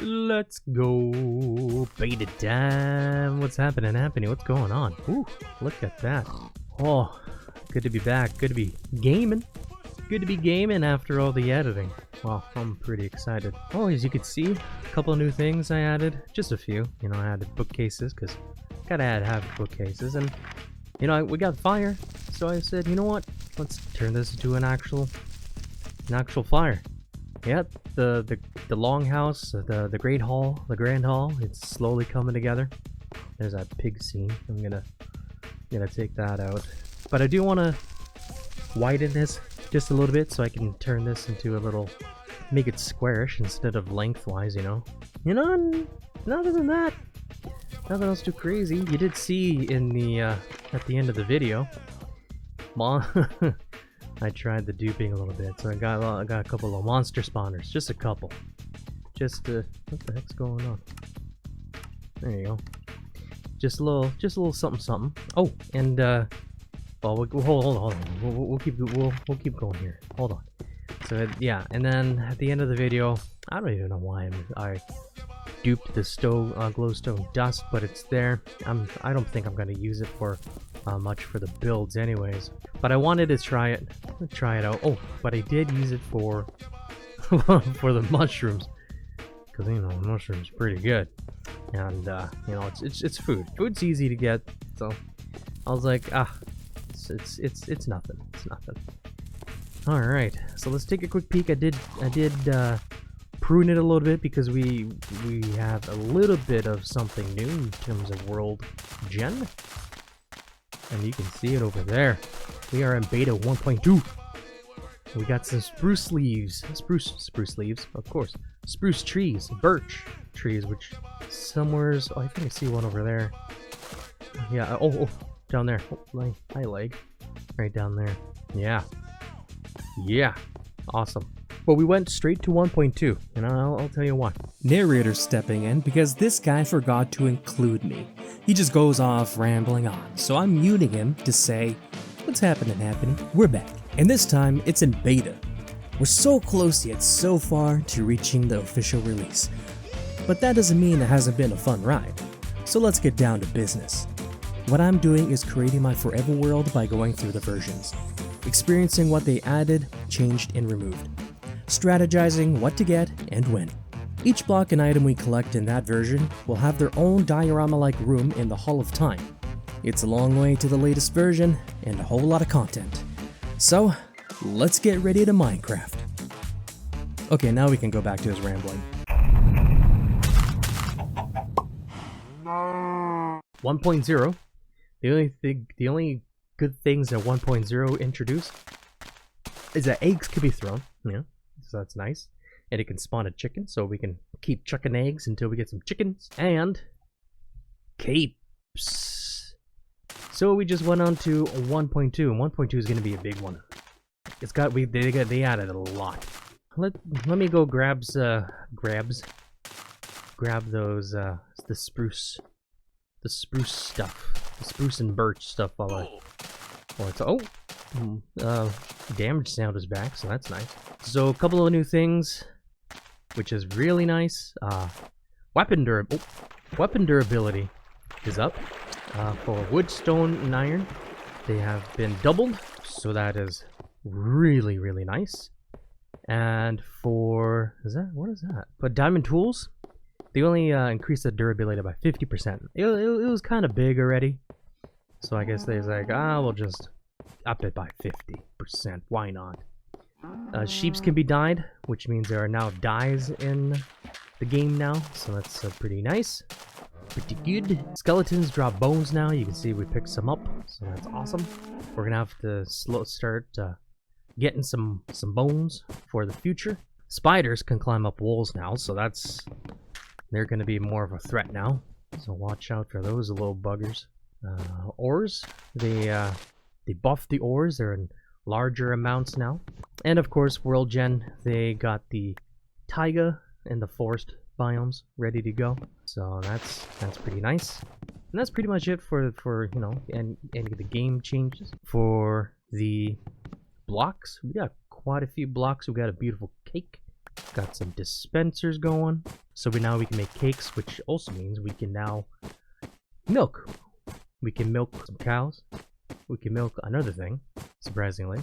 Let's go. Beta time. What's happening? What's going on? Ooh, look at that. Oh, good to be back. Good to be gaming. Good to be gaming after all the editing. Well, I'm pretty excited. Oh, as you can see, a couple of new things I added. Just a few. You know, I added bookcases because gotta have bookcases. And, you know, we got fire. So I said, you know what? Let's turn this into an actual fire. Yeah, the longhouse, the Great Hall, the Grand Hall, it's slowly coming together. There's that pig scene. I'm gonna take that out. But I do want to widen this just a little bit so I can turn this into a little, make it squarish instead of lengthwise, you know. You know, and other than that, nothing else too crazy. You did see in the at the end of the video, I tried the duping a little bit, so I got a couple of monster spawners, just a couple. Just what the heck's going on? There you go. Just a little something. Oh, and well, hold on. We'll keep going here. Hold on. So yeah, and then at the end of the video, I don't even know why I duped the glowstone dust, but it's there. I don't think I'm gonna use it for much for the builds anyways, but I wanted to try it out. Oh, but I did use it for for the mushrooms, because you know mushrooms pretty good, and you know it's food's easy to get, so I was like, it's nothing. All right, so let's take a quick peek. I did prune it a little bit because we have a little bit of something new in terms of world gen. And you can see it over there. We are in beta 1.2. We got some spruce leaves. Spruce leaves, of course. Spruce trees, birch trees, which somewhere's, oh, I think I see one over there. Yeah, oh, down there. Oh, my leg. Right down there. Yeah. Awesome. Well, we went straight to 1.2, and I'll tell you why. Narrator stepping in because this guy forgot to include me. He just goes off rambling on, so I'm muting him to say, what's happening? We're back. And this time, it's in beta. We're so close yet so far to reaching the official release. But that doesn't mean it hasn't been a fun ride. So let's get down to business. What I'm doing is creating my forever world by going through the versions, experiencing what they added, changed, and removed, strategizing what to get and when. Each block and item we collect in that version will have their own diorama-like room in the Hall of Time. It's a long way to the latest version and a whole lot of content. So, let's get ready to Minecraft. Okay, now we can go back to his rambling. 1.0. The only good things that 1.0 introduced is that eggs could be thrown, yeah, so that's nice. And it can spawn a chicken, so we can keep chucking eggs until we get some chickens. And capes. So we just went on to 1.2, and 1.2 is going to be a big one. It's got they added a lot. Let me go grab those the spruce stuff, the spruce and birch stuff. Damage sound is back, so that's nice. So a couple of new things, which is really nice. Weapon durability is up for wood, stone, and iron. They have been doubled, so that is really nice. And for what is that? But diamond tools, they only increased the durability by 50%. It was kind of big already, so I guess they're like, we'll just up it by 50%. Why not? Sheeps can be dyed, which means there are now dyes in the game now, so that's pretty nice. Pretty good. Skeletons drop bones now. You can see we picked some up, so that's awesome. We're gonna have to start getting some bones for the future. Spiders can climb up walls now, so they're gonna be more of a threat now. So watch out for those little buggers. Ores, they buffed the ores. They're in larger amounts now. And of course, World Gen, they got the taiga and the forest biomes ready to go. So that's pretty nice. And that's pretty much it for you know, and the game changes. For the blocks, we got quite a few blocks. We got a beautiful cake. Got some dispensers going. So now we can make cakes, which also means we can now milk. We can milk some cows. We can milk another thing, surprisingly.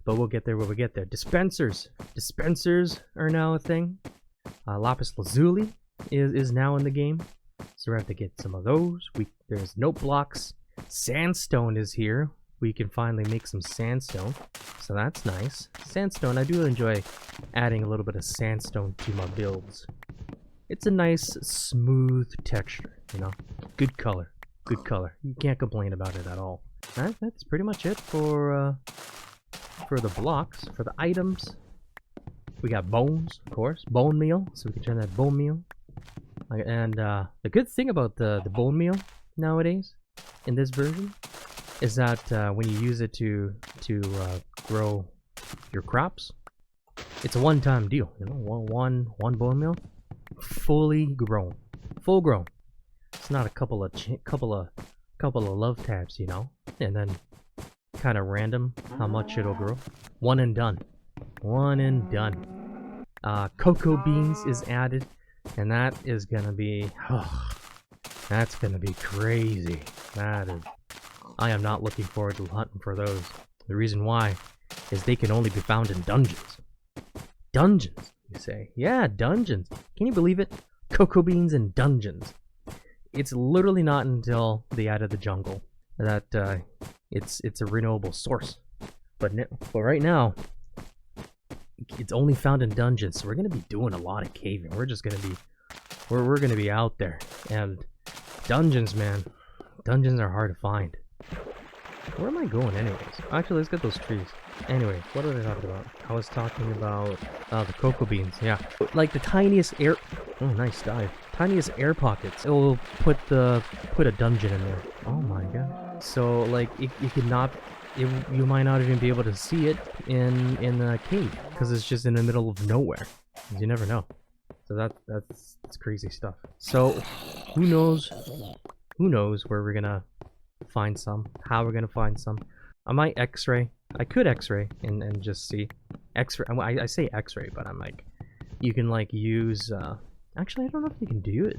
But we'll get there when we get there. Dispensers. Dispensers are now a thing. Lapis lazuli is now in the game. So we have to get some of those. There's note blocks. Sandstone is here. We can finally make some sandstone. So that's nice. Sandstone, I do enjoy adding a little bit of sandstone to my builds. It's a nice, smooth texture, you know? Good color. Good color. You can't complain about it at all. Alright, that's pretty much it for the blocks. For the items, we got bones, of course. Bone meal, so we can turn that bone meal. And the good thing about the bone meal nowadays, in this version, is that when you use it to grow your crops, it's a one-time deal. You know, one bone meal, fully grown, full grown. It's not a couple of love taps, you know, and then kind of random how much it'll grow. One and done. One and done. Cocoa beans is added, and that is gonna be, that's gonna be crazy. I am not looking forward to hunting for those. The reason why is they can only be found in dungeons. Dungeons, you say? Yeah, dungeons. Can you believe it? Cocoa beans in dungeons. It's literally not until they added the jungle that it's a renewable source. But right now, it's only found in dungeons. So we're gonna be doing a lot of caving. We're just gonna be we're gonna be out there. And dungeons, man, dungeons are hard to find. Where am I going anyways? Actually, let's get those trees. Anyway, what was I talking about? I was talking about the cocoa beans. Yeah, like the tiniest air. Oh, nice dive. Tiniest air pockets. It will put a dungeon in there. Oh my god. So like you could not. You might not even be able to see it in a cave because it's just in the middle of nowhere. You never know. So that's crazy stuff. So who knows? Who knows where we're gonna find some? How we're gonna find some? I might X-ray. I could X-ray and just see X-ray. I say X-ray, but I'm like, you can like use. Actually, I don't know if you can do it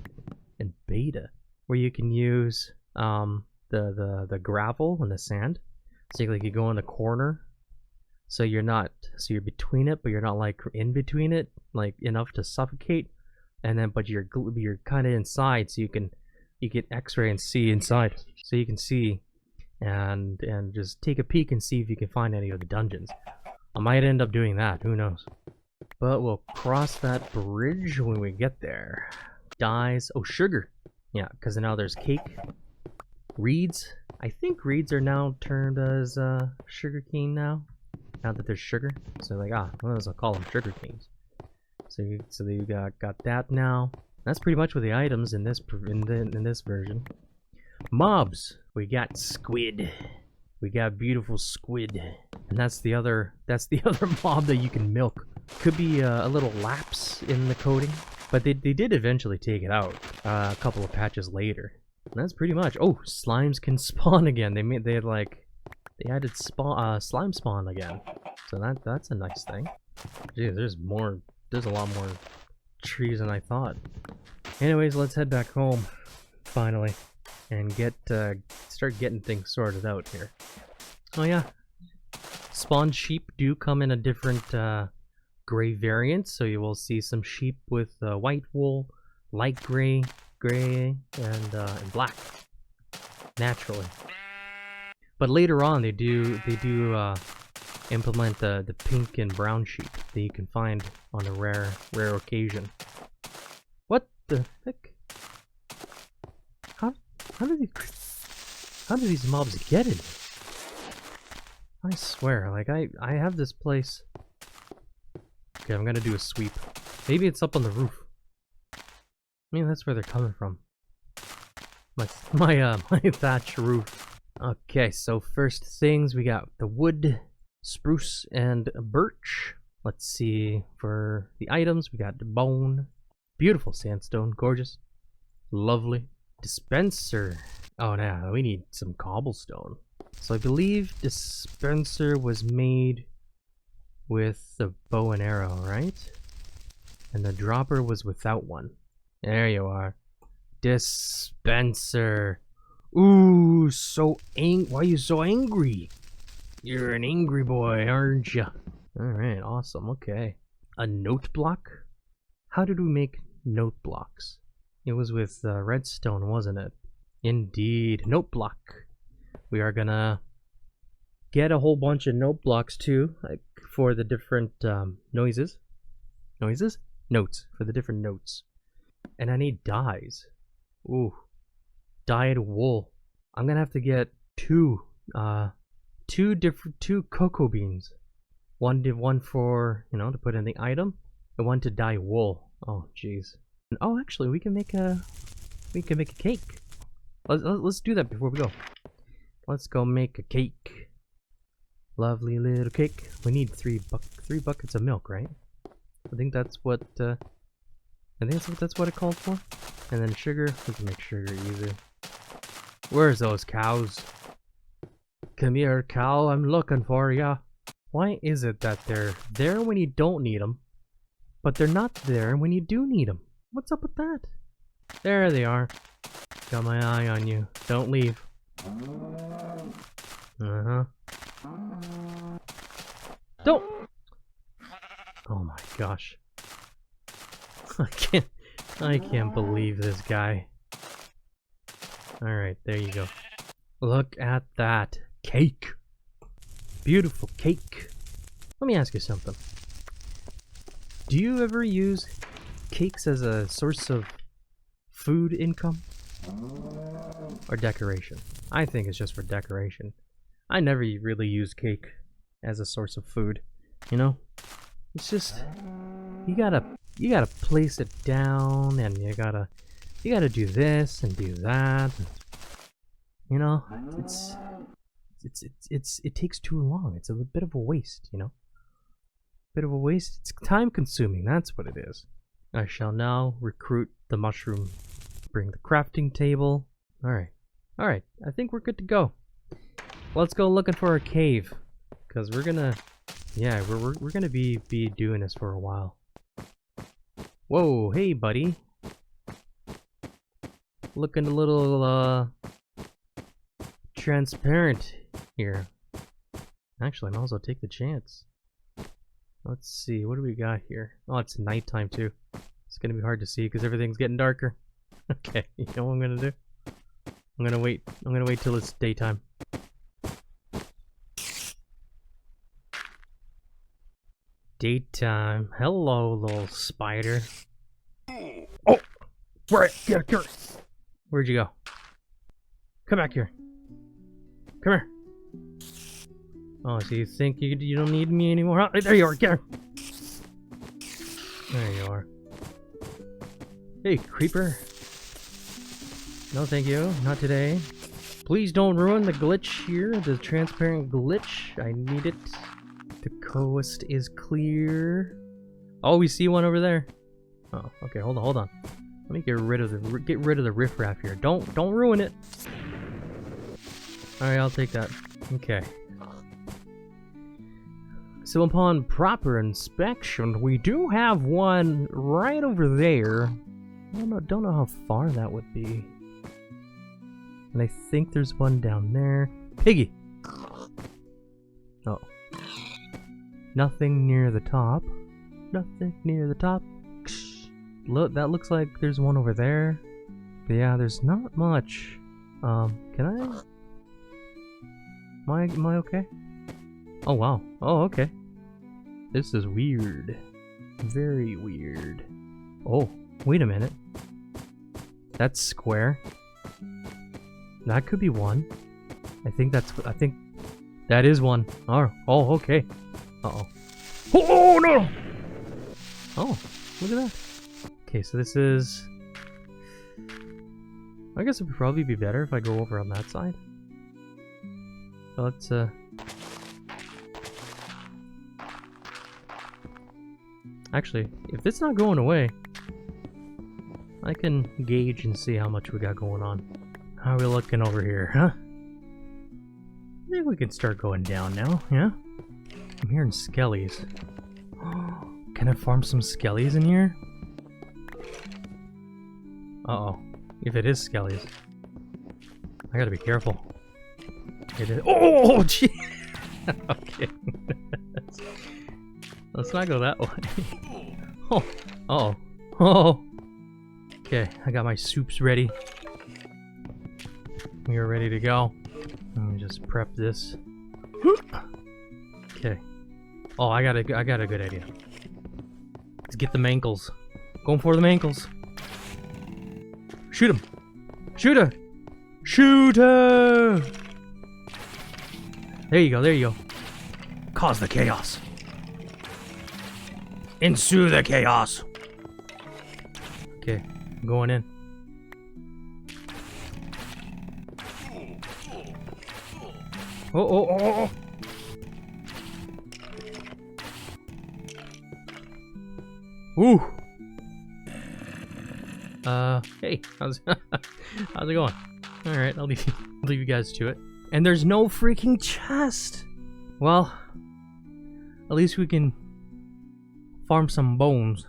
in beta, where you can use the gravel and the sand. So you go in the corner, so you're you're between it, but you're not like in between it, like enough to suffocate, and then but you're kind of inside, so you can X-ray and see inside, so you can see and just take a peek and see if you can find any of the dungeons. I might end up doing that, who knows? But we'll cross that bridge when we get there. Dyes, oh sugar, yeah, because now there's cake. Reeds, I think reeds are now termed as sugar cane now that there's sugar. So like what else I'll call them, sugar canes. So you got that now. That's pretty much with the items in this version. Mobs, we got squid. We got beautiful squid, and that's the other mob that you can milk. Could be a little lapse in the coding, but they did eventually take it out a couple of patches later. And that's pretty much. Oh, slimes can spawn again. They added slime spawn again, so that's a nice thing. Geez, there's a lot more trees than I thought. Anyways, let's head back home finally and start getting things sorted out here. Oh yeah, spawn sheep do come in a different gray variant, so you will see some sheep with white wool, light gray, and black naturally. But later on, they do implement the pink and brown sheep that you can find on a rare occasion. What the heck? How do these mobs get in? I swear, like I have this place. Okay, I'm gonna do a sweep. Maybe it's up on the roof. Maybe that's where they're coming from. My thatch roof. Okay, so first things, we got the wood, spruce, and birch. Let's see, for the items, we got the bone. Beautiful sandstone, gorgeous. Lovely. Dispenser. Oh, no, we need some cobblestone. So I believe dispenser was made with the bow and arrow, right? And the dropper was without one. There you are. Dispenser. Ooh, why are you so angry? You're an angry boy, aren't you? Alright, awesome, okay. A note block? How did we make note blocks? It was with redstone, wasn't it? Indeed, note block. We are gonna get a whole bunch of note blocks too, like for the different noises. Noises? Notes, for the different notes. And I need dyes. Ooh. Dyed wool. I'm gonna have to get two cocoa beans. One for, you know, to put in the item, and one to dye wool. Oh jeez. Oh, actually, we can make a cake. Let's do that before we go. Let's go make a cake. Lovely little cake. We need three buckets of milk, right? I think that's what that's what it called for. And then sugar. We can make sugar easy. Where's those cows? Come here, cow. I'm looking for ya. Why is it that they're there when you don't need them, but they're not there when you do need them? What's up with that? There they are. Got my eye on you. Don't leave. Uh-huh. Don't! Oh my gosh. I can't believe this guy. Alright, there you go. Look at that. Cake. Beautiful cake. Let me ask you something. Do you ever use cakes as a source of food income? Or decoration? I think it's just for decoration. I never really use cake as a source of food. You know? It's just you gotta place it down, and you gotta do this and do that. You know, it takes too long. It's a bit of a waste, you know? Bit of a waste. It's time consuming, that's what it is. I shall now recruit the mushroom. Bring the crafting table. Alright. Alright, I think we're good to go. Let's go looking for a cave. Because we're gonna... Yeah, we're gonna be doing this for a while. Whoa, hey buddy. Looking a little, transparent here. Actually, I might as well take the chance. Let's see, what do we got here? Oh, it's nighttime too. It's gonna be hard to see because everything's getting darker. Okay, you know what I'm gonna do? I'm gonna wait till it's daytime. Daytime. Hello, little spider. Oh! Right, get here. Where'd you go? Come back here. Come here. Oh, so you think you don't need me anymore? Huh? There you are, get her. There you are. Hey, creeper. No, thank you. Not today. Please don't ruin the glitch here. The transparent glitch. I need it. The coast is clear. Oh, we see one over there. Oh, okay. Hold on. Let me get rid of the riffraff here. Don't ruin it. All right, I'll take that. Okay. So upon proper inspection, we do have one right over there. Don't know how far that would be. And I think there's one down there. Piggy! Oh. Nothing near the top. Nothing near the top. Look, that looks like there's one over there. But yeah, there's not much. Can I? Am I okay? Oh wow. Oh, okay. This is weird. Very weird. Oh, wait a minute. That's square. That could be one. I think that is one. Oh, okay. Uh-oh. Oh, no! Oh, look at that. Okay, so this is... I guess it would probably be better if I go over on that side. So let's, Actually, if it's not going away, I can gauge and see how much we got going on. How are we looking over here, huh? I think we can start going down now, yeah? I'm hearing skellies. Can I farm some skellies in here? Uh-oh. If it is skellies, I gotta be careful. It is. Oh, gee! Okay. Let's not go that way. Oh, uh-oh. Oh! Okay, I got my soups ready. We are ready to go. Let me just prep this. Okay. Oh, I got a good idea. Let's get the mankles. Going for the mankles. Shoot him! Shoot her! Shoot her! There you go, there you go. Cause the chaos. Ensue the chaos. Okay, I'm going in. Oh. Ooh. Hey, how's it going? All right, I'll leave you guys to it. And there's no freaking chest. Well, at least we can farm some bones.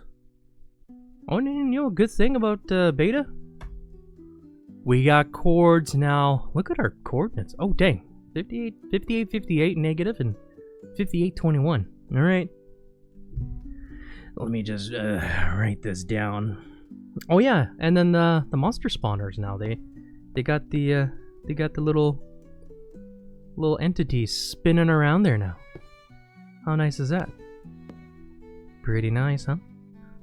Oh, and you know, a good thing about beta, we got chords now. Look at our coordinates. Oh, dang. 58, 58 negative, and 58, 21. All right. Let me just write this down. Oh yeah, and then the monster spawners now they got the little entities spinning around there now. How nice is that? Pretty nice, huh?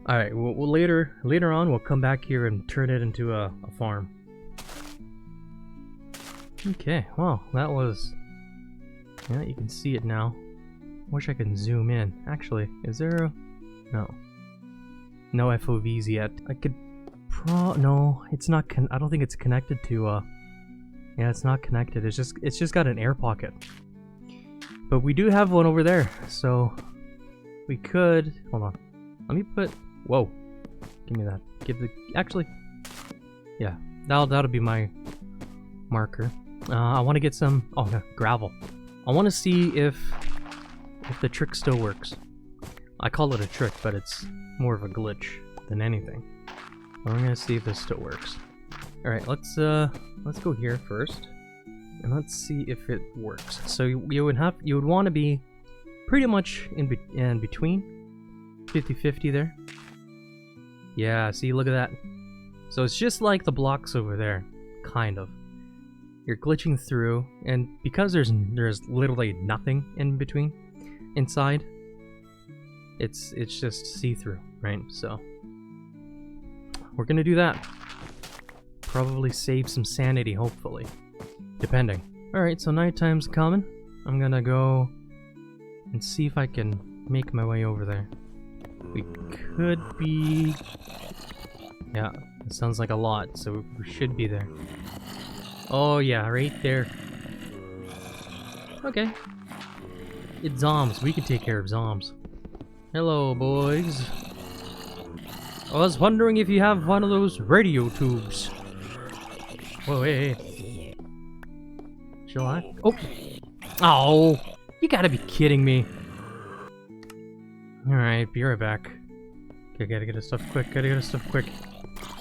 All right. Well, later on we'll come back here and turn it into a farm. Okay. Well, that was. Yeah, you can see it now. Wish I could zoom in. Actually, is there a? No FOVs yet. I could no, it's not I don't think it's connected to yeah, it's not connected. It's just got an air pocket. But we do have one over there. So we could hold on. Let me put whoa. Give me that. Actually yeah, that'll be my marker. I want to get some no, gravel. I want to see if the trick still works. I call it a trick, but it's more of a glitch than anything. I'm gonna see if this still works. All right, let's go here first, and let's see if it works. So you would want to be pretty much in between, 50-50 there. Yeah, see, look at that. So it's just like the blocks over there, kind of. You're glitching through, and because there's literally nothing in between, inside. It's just see-through, right? So we're gonna do that. Probably save some sanity, hopefully, depending. All right, so nighttime's coming. I'm gonna go and see if I can make my way over there. We could be. Yeah, it sounds like a lot, so we should be there. Oh yeah, right there. Okay. It's Zoms. We can take care of Zoms. Hello, boys. I was wondering if you have one of those radio tubes. Whoa, hey. Shall I? Oh, you gotta be kidding me. Alright, be right back. Okay, gotta get this stuff quick. What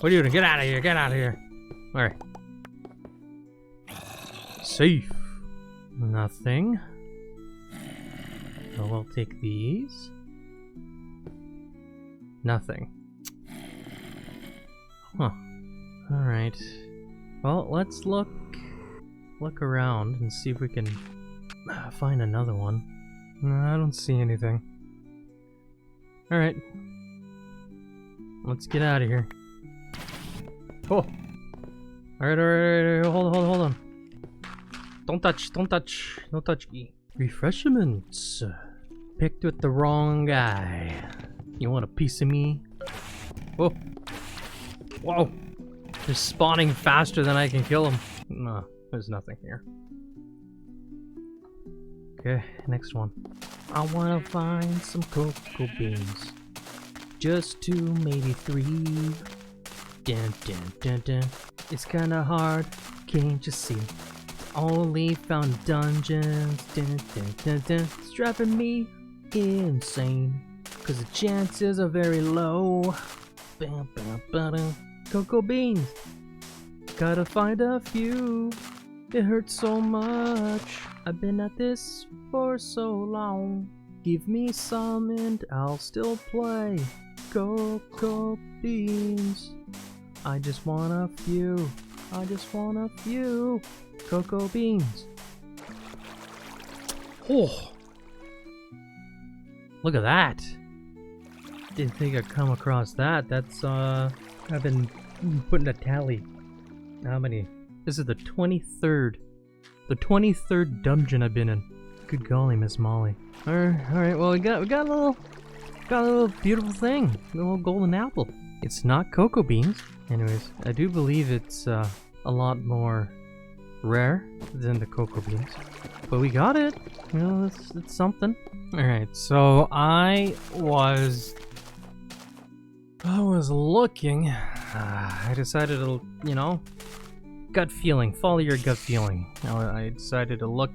are you doing? Get out of here. Alright. Safe. Nothing. So we'll take these. Nothing. Huh. Alright. Well, let's look around and see if we can find another one. No, I don't see anything. Alright. Let's get out of here. Oh! Alright, hold on. Don't touch. No touch me. Refreshments. Picked with the wrong guy. You want a piece of me? Whoa. Whoa. They're spawning faster than I can kill them. No, there's nothing here. Okay, next one. I wanna find some cocoa beans. Just 2, maybe 3. Dun. It's kinda hard, can't you see? Only found dungeons. Dun. It's driving me insane. Cause the chances are very low. Cocoa beans. Gotta find a few. It hurts so much. I've been at this for so long. Give me some and I'll still play. Cocoa beans. I just want a few. I just want a few. Cocoa beans. Oh! Look at that! Didn't think I'd come across that. That's, I've been putting a tally. How many? This is the 23rd. The 23rd dungeon I've been in. Good golly, Miss Molly. Alright, well we got a little beautiful thing. A little golden apple. It's not cocoa beans. Anyways, I do believe it's a lot more rare than the cocoa beans. But we got it. You know, it's something. Alright, so I was looking. I decided to, you know, gut feeling. Follow your gut feeling. I decided to look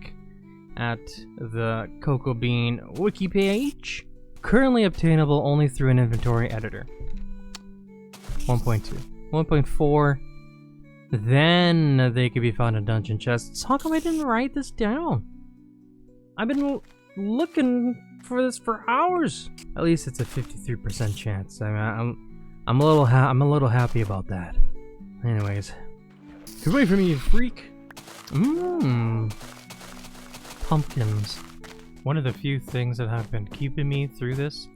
at the cocoa bean wiki page. Currently obtainable only through an inventory editor. 1.2. 1.4. Then they could be found in dungeon chests. How come I didn't write this down? I've been looking for this for hours. At least it's a 53% chance. I mean, I'm a little happy about that. Anyways, get away from me, you freak! Pumpkins. One of the few things that have been keeping me through this,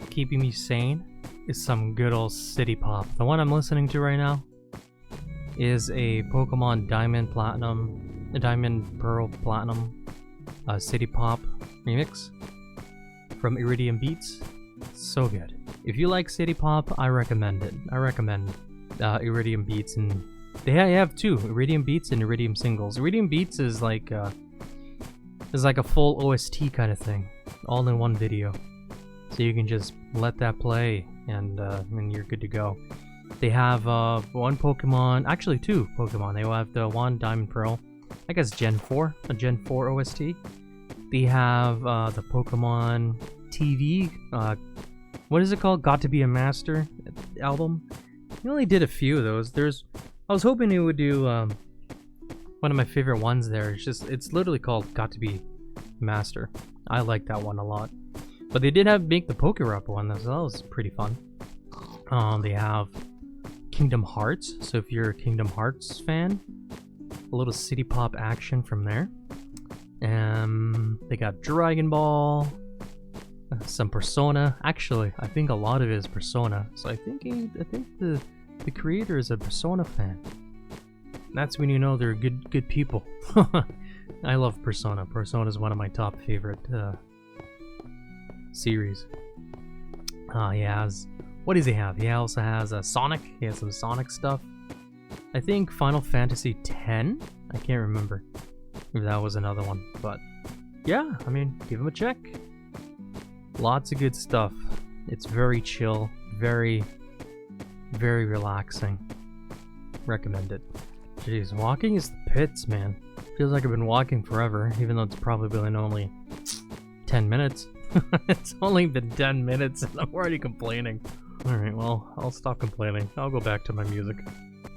keeping me sane, is some good old city pop. The one I'm listening to right now is a Pokemon Diamond Pearl Platinum city pop remix from Iridium Beats. So good. If you like city pop, I recommend it. I recommend Iridium Beats, and they have two, Iridium Beats and Iridium Singles. Iridium Beats is like a full OST kind of thing, all in one video. So you can just let that play, and you're good to go. They have one Pokemon, actually two Pokemon. They will have the one Diamond Pearl, I guess Gen 4, a Gen 4 OST. They have the Pokemon TV, what is it called? Got to Be a Master album. They only did a few of those. I was hoping it would do one of my favorite ones there. It's literally called Got to Be Master. I like that one a lot. But they did make the Pokerap one, so that was pretty fun. They have Kingdom Hearts, so if you're a Kingdom Hearts fan, a little city pop action from there. They got Dragon Ball, some Persona. Actually, I think a lot of it is Persona. So I think the creator is a Persona fan. That's when you know they're good people. I love Persona. Persona is one of my top favorite series. He has, what does he have? He also has Sonic. He has some Sonic stuff. I think Final Fantasy X. I can't remember if that was another one, but yeah, I mean, give him a check. Lots of good stuff. It's very chill, very relaxing. Recommend it. Jeez, walking is the pits, man. Feels like I've been walking forever, even though it's probably been only 10 minutes. It's only been 10 minutes and I'm already complaining. Alright, well, I'll stop complaining. I'll go back to my music.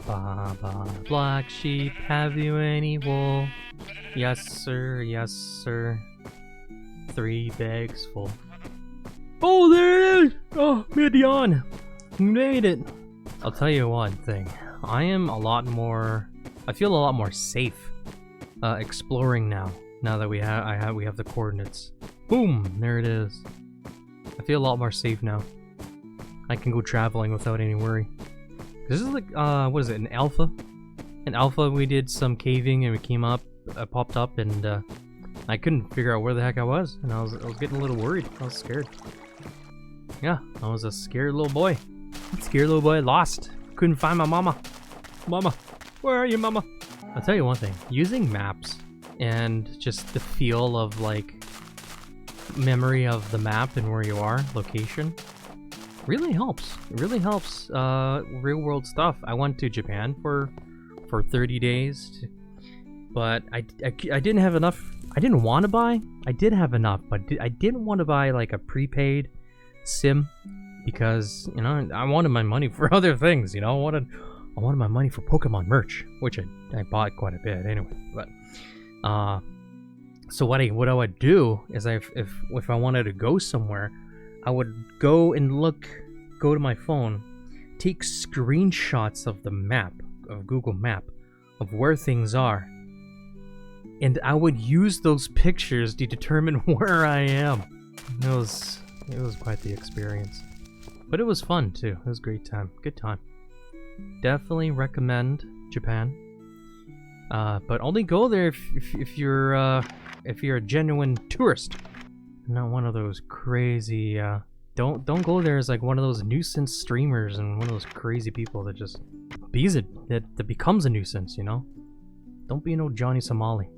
Baba, black sheep, have you any wool? Yes, sir, yes, sir. 3 bags full. Oh, there it is! Oh, mid-yawn! We made it! I'll tell you one thing. I feel a lot more safe exploring now that we have the coordinates. Boom! There it is. I feel a lot more safe now. I can go traveling without any worry. This is like, what is it, an alpha? In alpha, we did some caving and we came up, popped up, and I couldn't figure out where the heck I was, and I was getting a little worried. I was scared. Yeah, I was a scared little boy. Scared little boy, lost. Couldn't find my mama. Mama, where are you, mama? I'll tell you one thing. Using maps and just the feel of like memory of the map and where you are, location, really helps. It really helps real world stuff. I went to Japan for 30 days, but I didn't have enough. I didn't want to buy. I did have enough, but I didn't want to buy like a prepaid sim because, you know, I wanted my money for other things, you know. I wanted my money for Pokemon merch, which I bought quite a bit anyway. But so what I would do is if I wanted to go somewhere, I would go to my phone, take screenshots of the map, of Google Map, of where things are, and I would use those pictures to determine where I am. It was quite the experience, but it was fun too. It was a great time, good time. Definitely recommend Japan, but only go there if you're a genuine tourist, not one of those crazy. Don't go there as like one of those nuisance streamers and one of those crazy people that just that becomes a nuisance, you know. Don't be no Johnny Somali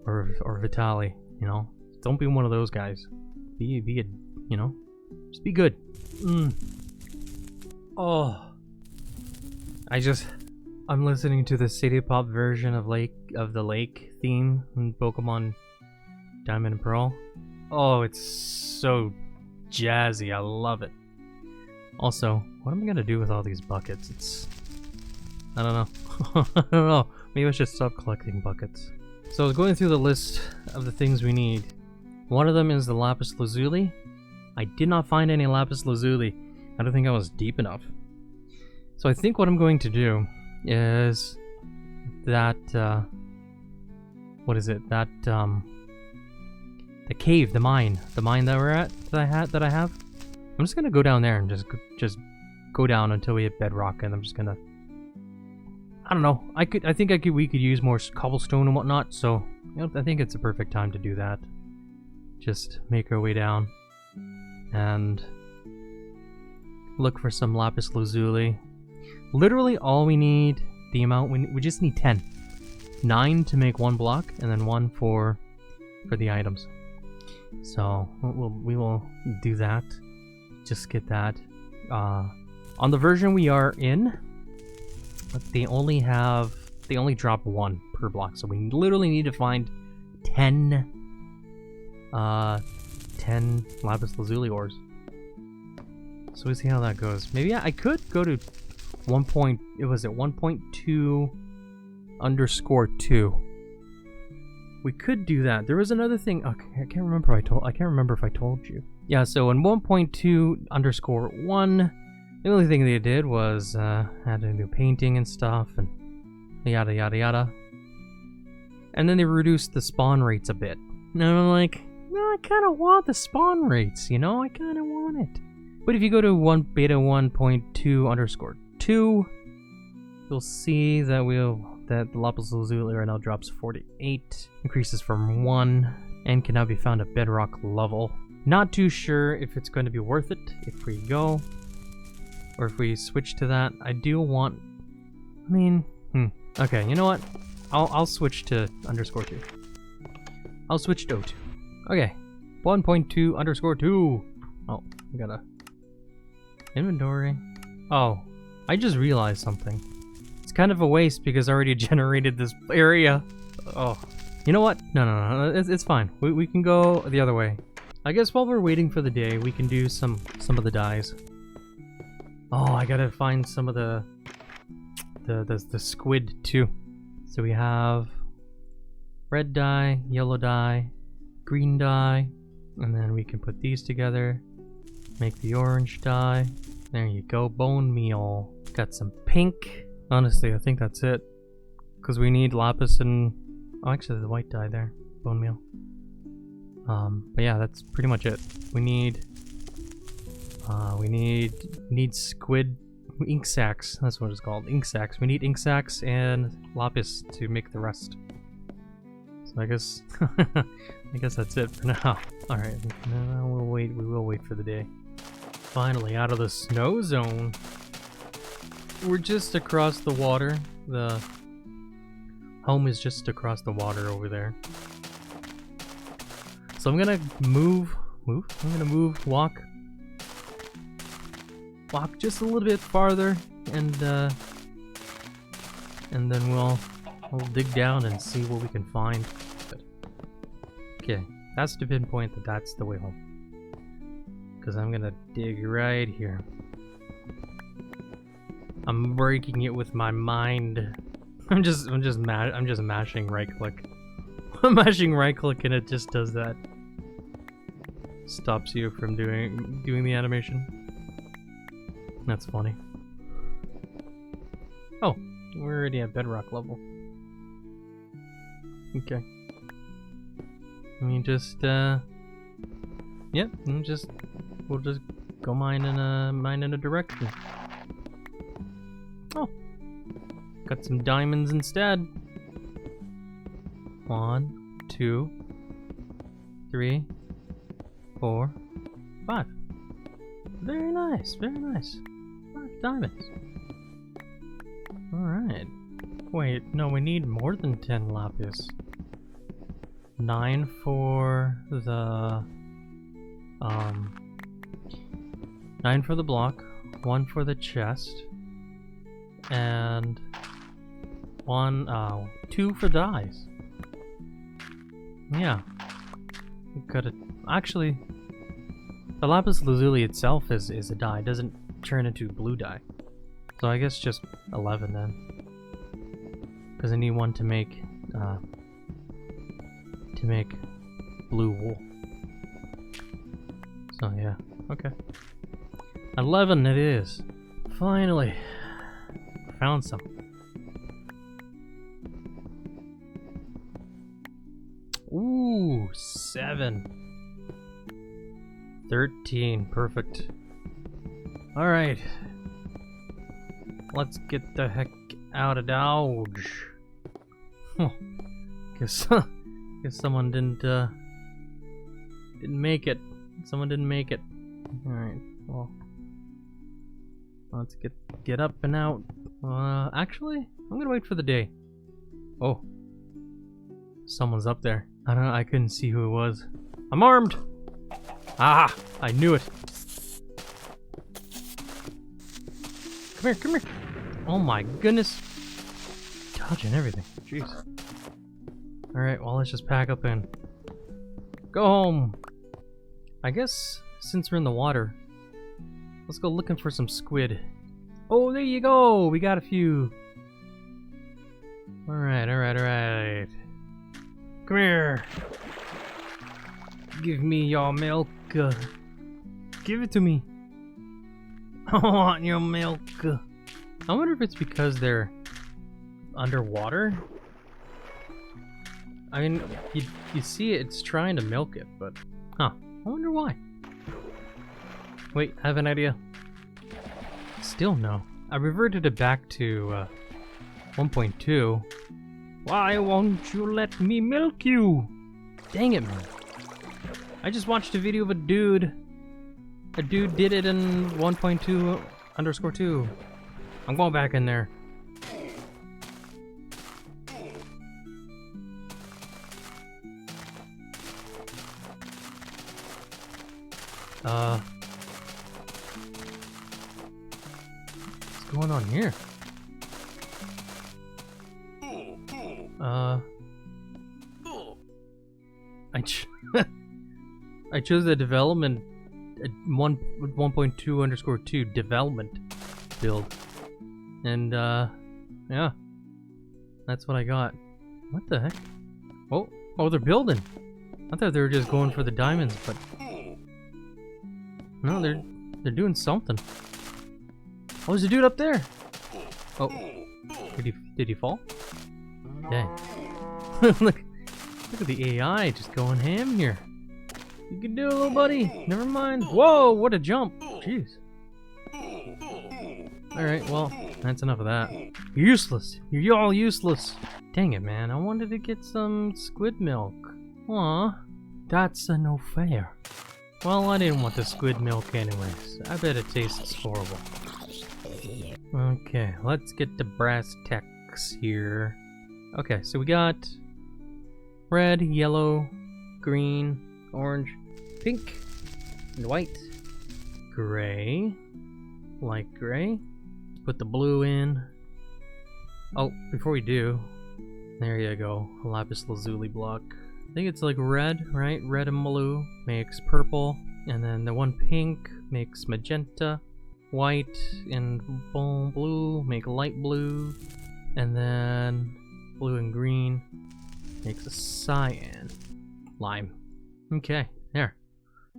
or Vitali, you know. Don't be one of those guys. Be a, you know, just be good. Oh, I'm listening to the City Pop version of the Lake theme in Pokemon Diamond and Pearl. Oh, it's so jazzy. I love it. Also, what am I gonna do with all these buckets? I don't know. I don't know. Maybe I should stop collecting buckets. So I was going through the list of the things we need. One of them is the lapis lazuli. I did not find any lapis lazuli. I don't think I was deep enough. So I think what I'm going to do is that what is it? That the cave, the mine that we're at, that I have. I'm just gonna go down there and just go down until we hit bedrock, and I'm just gonna, I don't know. We could use more cobblestone and whatnot. So, you know, I think it's a perfect time to do that. Just make our way down and look for some lapis lazuli. Literally all we need, the amount we just need 10. 9 to make 1 block, and then 1 for the items. So we will do that. Just get that. On the version we are in, they only drop 1 per block, so we literally need to find 10 lapis lazuli ores. So we see how that goes. Maybe I could go to 1.2_2. We could do that. There was another thing. Okay, I can't remember if I told you. Yeah, so in 1.2_1, the only thing they did was add a new painting and stuff and yada yada yada. And then they reduced the spawn rates a bit. And I'm like, no, I kind of want the spawn rates, you know? I kind of want it. But if you go to beta 1.2_2, you'll see that the lapis lazuli right now drops 48, increases from 1, and can now be found at bedrock level. Not too sure if it's going to be worth it if we go, or if we switch to that. I do want, I mean, okay, you know what? I'll switch to _2. I'll switch to O2. Okay, 1.2_2. Oh, I gotta inventory. Oh, I just realized something. It's kind of a waste because I already generated this area. Oh, you know what? No, it's fine. We can go the other way. I guess while we're waiting for the day, we can do some of the dyes. Oh, I gotta find some of the squid too. So we have red dye, yellow dye, green dye, and then we can put these together, make the orange dye. There you go, bone meal. Got some pink. Honestly, I think that's it, because we need lapis and, oh, actually the white dye there, bone meal. But yeah, that's pretty much it. We need squid ink sacs. That's what it's called, ink sacs. We need ink sacs and lapis to make the rest. So I guess that's it for now. All right, now we'll wait. We will wait for the day. Finally out of the snow zone. We're just across the water. The home is just across the water over there. So I'm gonna walk just a little bit farther, and then we'll dig down and see what we can find. Okay, that's to pinpoint that that's the way home. Because I'm gonna dig right here. I'm breaking it with my mind. I'm just mashing right click. I'm mashing right click and it just does that. Stops you from doing the animation. That's funny. Oh, we're already at bedrock level. Okay. I mean, just yep. We'll just go mine in a direction. Oh, got some diamonds instead. 1, 2, 3, 4, 5. Very nice, very nice. 5 diamonds. Alright. Wait, no, we need more than 10 lapis. 9 for the 9 for the block, 1 for the chest, and 2 for dyes. Yeah. We could actually, the lapis lazuli itself is a dye. It doesn't turn into blue dye. So I guess just 11 then. Because I need one to make blue wool. So yeah, okay. 11 it is. Finally. Found some. Ooh, 7. 13, perfect. Alright. Let's get the heck out of Dodge. Huh. Guess someone didn't make it. Someone didn't make it. Alright, well. Let's get up and out. Actually, I'm gonna wait for the day. Oh. Someone's up there. I don't know, I couldn't see who it was. I'm armed! Ah! I knew it! Come here, come here! Oh my goodness! Dodging everything. Jeez. Alright, well let's just pack up and go home! I guess, since we're in the water, let's go looking for some squid. Oh, there you go! We got a few! Alright, alright, alright. Come here! Give me your milk. Give it to me. I want your milk. I wonder if it's because they're underwater. I mean, you see it's trying to milk it, but huh? I wonder why. Wait, I have an idea. Still no. I reverted it back to 1.2. Why won't you let me milk you? Dang it, man. I just watched a video of a dude. A dude did it in 1.2_2. I'm going back in there. What's going on here? I chose the development 1.2_2 development build, and yeah, that's what I got. What the heck? Oh, they're building. I thought they were just going for the diamonds, but no, they're doing something. Oh, there's a dude up there. Oh, did he fall? Dang. Look at the AI just going ham here. You can do it, little buddy. Never mind. Whoa, what a jump. Jeez. Alright, well, that's enough of that. Useless. You're all useless. Dang it, man. I wanted to get some squid milk. Aw, that's no fair. Well, I didn't want the squid milk anyways. I bet it tastes horrible. Okay, let's get to brass tacks here. Okay, so we got red, yellow, green, orange, pink, and white, gray, light gray. Let's put the blue in. Oh, before we do, there you go, lapis lazuli block. I think it's like red, right? Red and blue makes purple, And then the one pink makes magenta. White and blue make light blue. And then blue and green makes a cyan. Lime. Okay, there.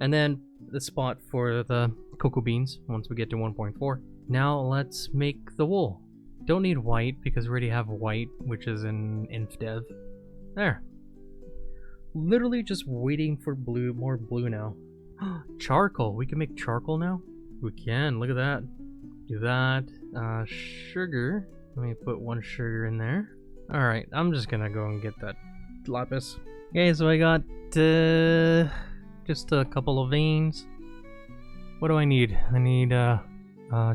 And then the spot for the cocoa beans once we get to 1.4. Now let's make the wool. Don't need white because we already have white, which is in InfDev. There. Literally just waiting for blue, more blue now. Charcoal. We can make charcoal now? We can. Look at that. Do that. Sugar. Let me put one sugar in there. Alright, I'm just gonna go and get that lapis. Okay, so I got just a couple of veins. What do I need? I need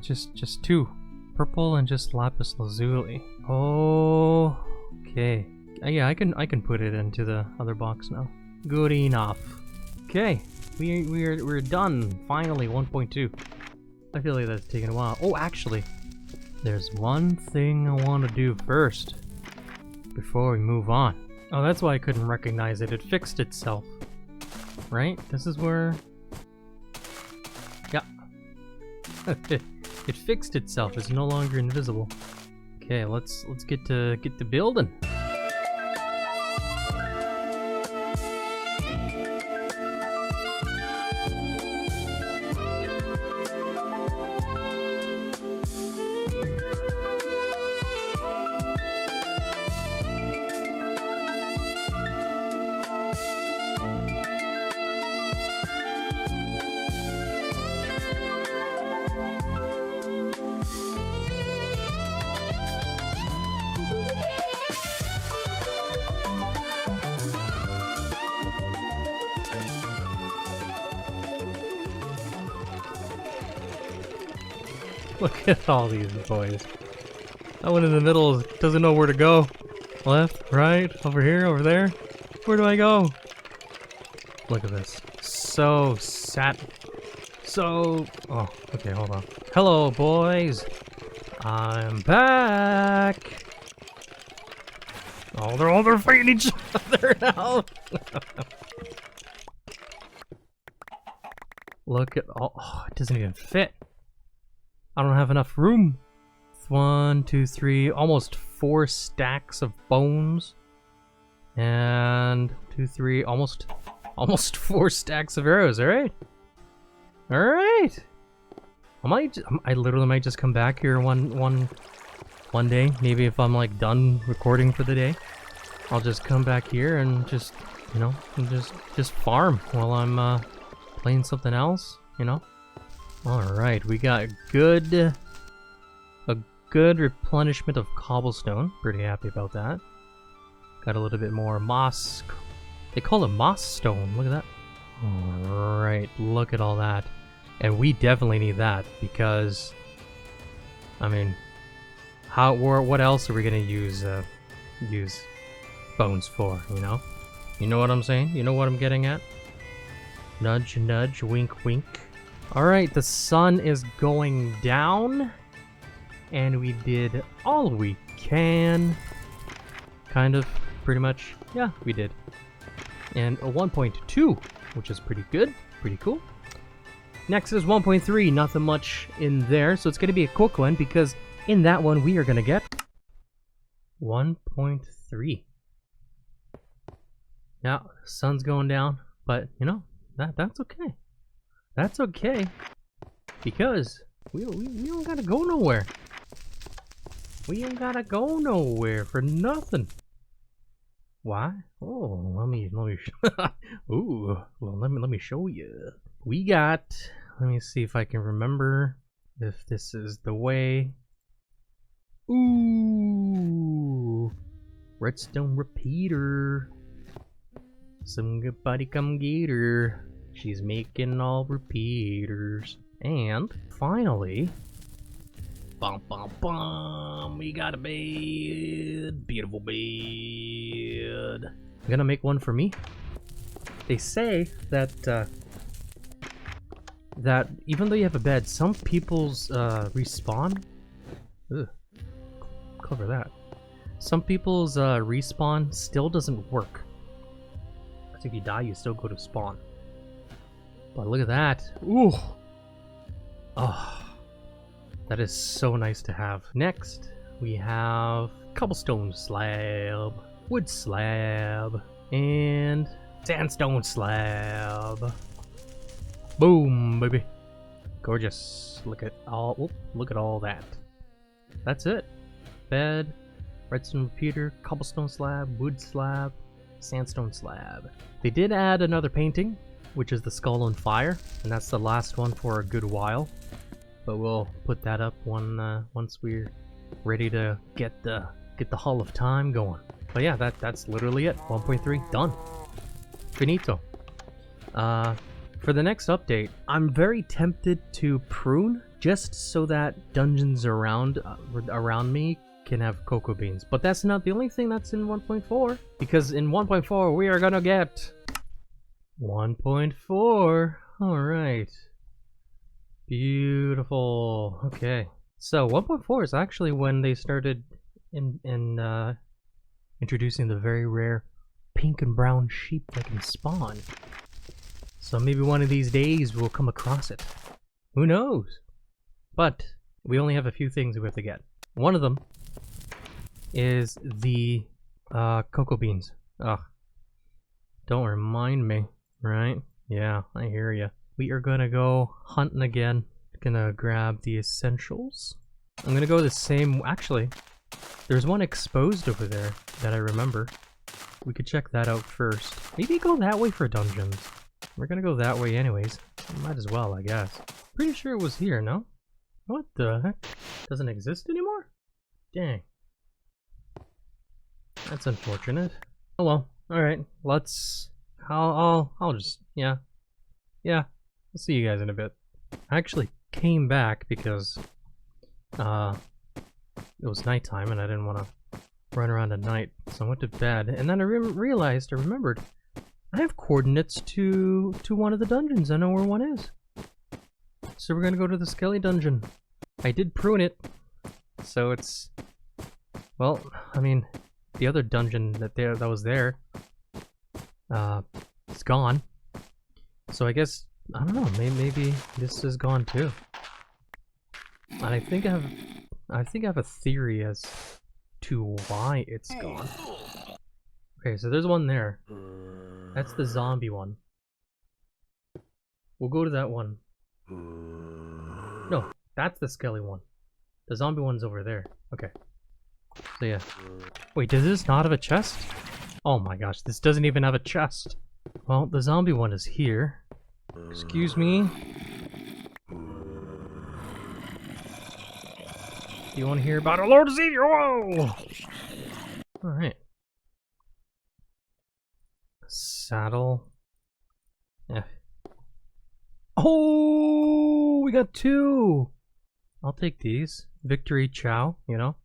just two. Purple and just lapis lazuli. Oh, okay. Yeah, I can put it into the other box now. Good enough. Okay, we're done. Finally, 1.2. I feel like that's taken a while. Oh, actually, there's one thing I want to do first before we move on. Oh, that's why I couldn't recognize it. It fixed itself, right? This is where. Yeah. It fixed itself. It's no longer invisible. Okay, let's get to building. Look at all these boys. That one in the middle doesn't know where to go. Left, right, over here, over there. Where do I go? Look at this. So sad. So... Oh, okay, hold on. Hello, boys. I'm back. Oh, they're fighting each other now. Look at all... Oh, it doesn't even fit. I don't have enough room. 1, 2, 3, almost 4 stacks of bones. And 2, 3, almost 4 stacks of arrows. All right. All right. I literally might just come back here one day. Maybe if I'm like done recording for the day, I'll just come back here and just, you know, just farm while I'm playing something else, you know. Alright, we got a good replenishment of cobblestone. Pretty happy about that. Got a little bit more moss. They call it moss stone. Look at that. Alright, look at all that. And we definitely need that because, I mean, what else are we gonna use bones for, you know? You know what I'm saying? You know what I'm getting at? Nudge, nudge, wink, wink. Alright, the sun is going down, and we did all we can. Kind of, pretty much. Yeah, we did. And a 1.2, which is pretty good, pretty cool. Next is 1.3, nothing much in there, so it's going to be a quick one, because in that one we are going to get 1.3. Now, the sun's going down, but, you know, that's okay. That's okay, because we don't gotta go nowhere. We ain't gotta go nowhere for nothing. Why? Oh, let me ooh, well, let me show you. We got. Let me see if I can remember if this is the way. Ooh, redstone repeater. Somebody come get her. She's making all repeaters. And finally, bum bum bum, we got a bed. Beautiful bed. I'm gonna make one for me. They say that that even though you have a bed, some people's respawn. Ugh, cover that. Some people's respawn still doesn't work. If you die, you still go to spawn. But look at that. Ooh. Oh. That is so nice to have. Next, we have cobblestone slab, wood slab, and sandstone slab. Boom, baby. Gorgeous. Look at all that. That's it. Bed, redstone repeater, cobblestone slab, wood slab, sandstone slab. They did add another painting, which is the skull on fire, and that's the last one for a good while. But we'll put that up once we're ready to get the Hall of Time going. But yeah, that's literally it. 1.3 done. Finito. For the next update, I'm very tempted to prune just so that dungeons around me can have cocoa beans. But that's not the only thing that's in 1.4, because in 1.4 we are gonna get 1.4. All right. Beautiful. Okay. So 1.4 is actually when they started introducing the very rare pink and brown sheep that can spawn. So maybe one of these days we'll come across it. Who knows? But we only have a few things we have to get. One of them is the cocoa beans. Ugh. Don't remind me, right? Yeah, I hear ya. We are gonna go hunting again. Gonna grab the essentials. I'm gonna go the same. Actually, there's one exposed over there that I remember. We could check that out first. Maybe go that way for dungeons. We're gonna go that way anyways. Might as well, I guess. Pretty sure it was here, no? What the heck? Doesn't exist anymore? Dang. That's unfortunate. Oh well. Alright, let's... I'll just... Yeah. I'll see you guys in a bit. I actually came back because it was nighttime and I didn't want to run around at night, so I went to bed. And then I remembered I have coordinates to one of the dungeons. I know where one is. So we're gonna go to the Skelly dungeon. I did prune it, so it's... Well, I mean, the other dungeon that was there, it's gone. So I guess, I don't know, maybe this is gone too. And I think I have a theory as to why it's gone. Okay, so there's one there. That's the zombie one. We'll go to that one. No, that's the Skelly one. The zombie one's over there. Okay. So yeah. Wait, does this not have a chest? Oh my gosh, this doesn't even have a chest. Well, the zombie one is here. Excuse me. You want to hear about our Lord Ezekiel? Whoa! Alright. Saddle. Yeah. Oh, we got two! I'll take these. Victory Chow, you know?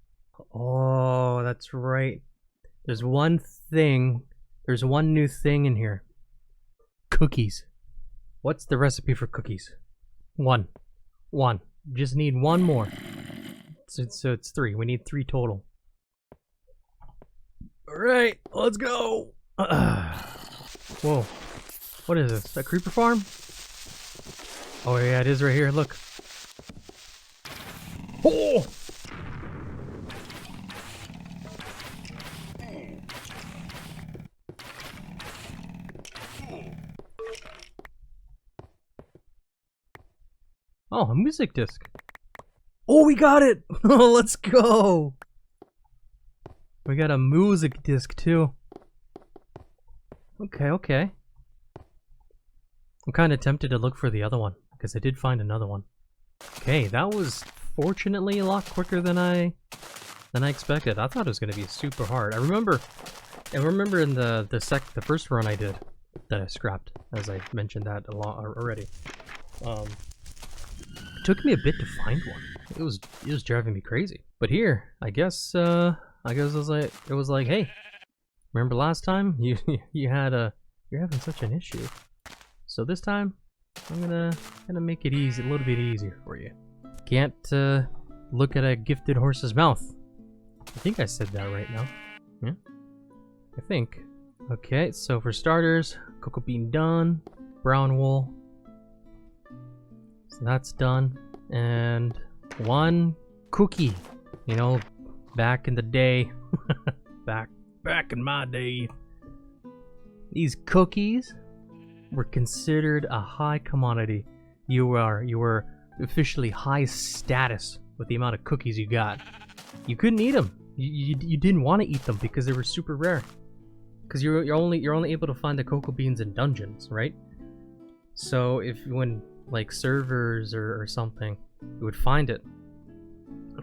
Oh, that's right. There's one new thing in here. Cookies. What's the recipe for cookies? One. Just need one more. So it's 3. We need 3 total. Alright, let's go! Whoa. What is this? A creeper farm? Oh yeah, it is right here, look. Oh! Oh, a music disc. Oh, we got it! Oh, let's go! We got a music disc too. Okay. I'm kind of tempted to look for the other one, because I did find another one. Okay, that was fortunately a lot quicker than I expected. I thought it was going to be super hard. I remember in the first run I did that I scrapped, as I mentioned that a lot already. It took me a bit to find one. It was driving me crazy. But here, I guess it was like, hey, remember last time you're having such an issue. So this time I'm gonna make it easy, a little bit easier for you. Can't look at a gifted horse's mouth. I think I said that right now. Yeah, I think. Okay, so for starters, cocoa bean done, brown wool, So that's done. And one cookie. You know, back in the day. back in my day. These cookies were considered a high commodity. You were officially high status with the amount of cookies you got. You couldn't eat them. You didn't want to eat them because they were super rare. Because you're only able to find the cocoa beans in dungeons, right? So when like servers or something, you would find it,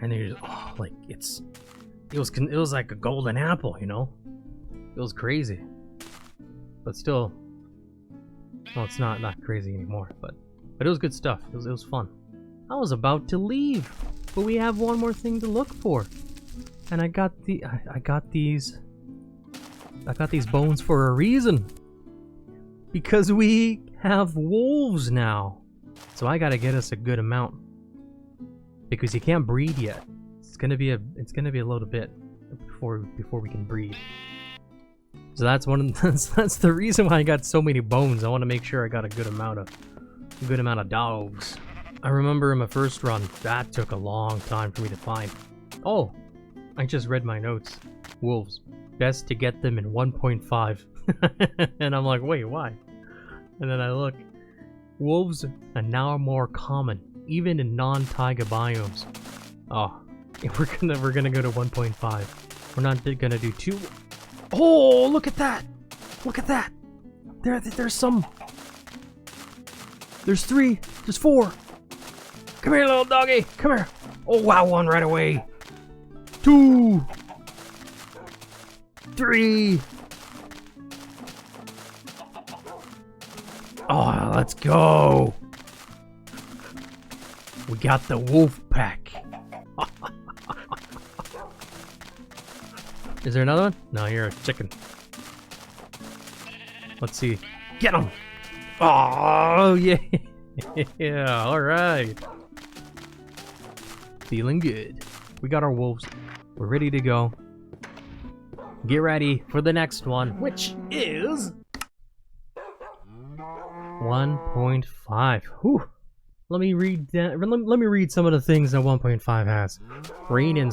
and you just, oh, like it was like a golden apple, you know? It was crazy. But still, well, it's not crazy anymore. But it was good stuff. It was fun. I was about to leave, but we have one more thing to look for, and I got these bones for a reason. Because we have wolves now, so I gotta get us a good amount. Because you can't breed yet. It's gonna be a little bit before we can breed. So that's that's the reason why I got so many bones. I want to make sure I got a good amount of dogs. I remember in my first run that took a long time for me to find. Oh, I just read my notes. Wolves, best to get them in 1.5. And I'm like, wait, why? And then I look. Wolves are now more common, even in non-taiga biomes. Oh, we're gonna go to 1.5. We're not gonna do 2. Oh, look at that! Look at that! There's some. There's 3. There's 4. Come here, little doggy. Come here. Oh wow, 1 right away. 2. 3. Oh, let's go. We got the wolf pack. Is there another one? No, you're a chicken. Let's see. Get him! Oh, yeah. Yeah, alright. Feeling good. We got our wolves. We're ready to go. Get ready for the next one, which is 1.5. Whew. Let me read that. Let me read some of the things that 1.5 has. Rain,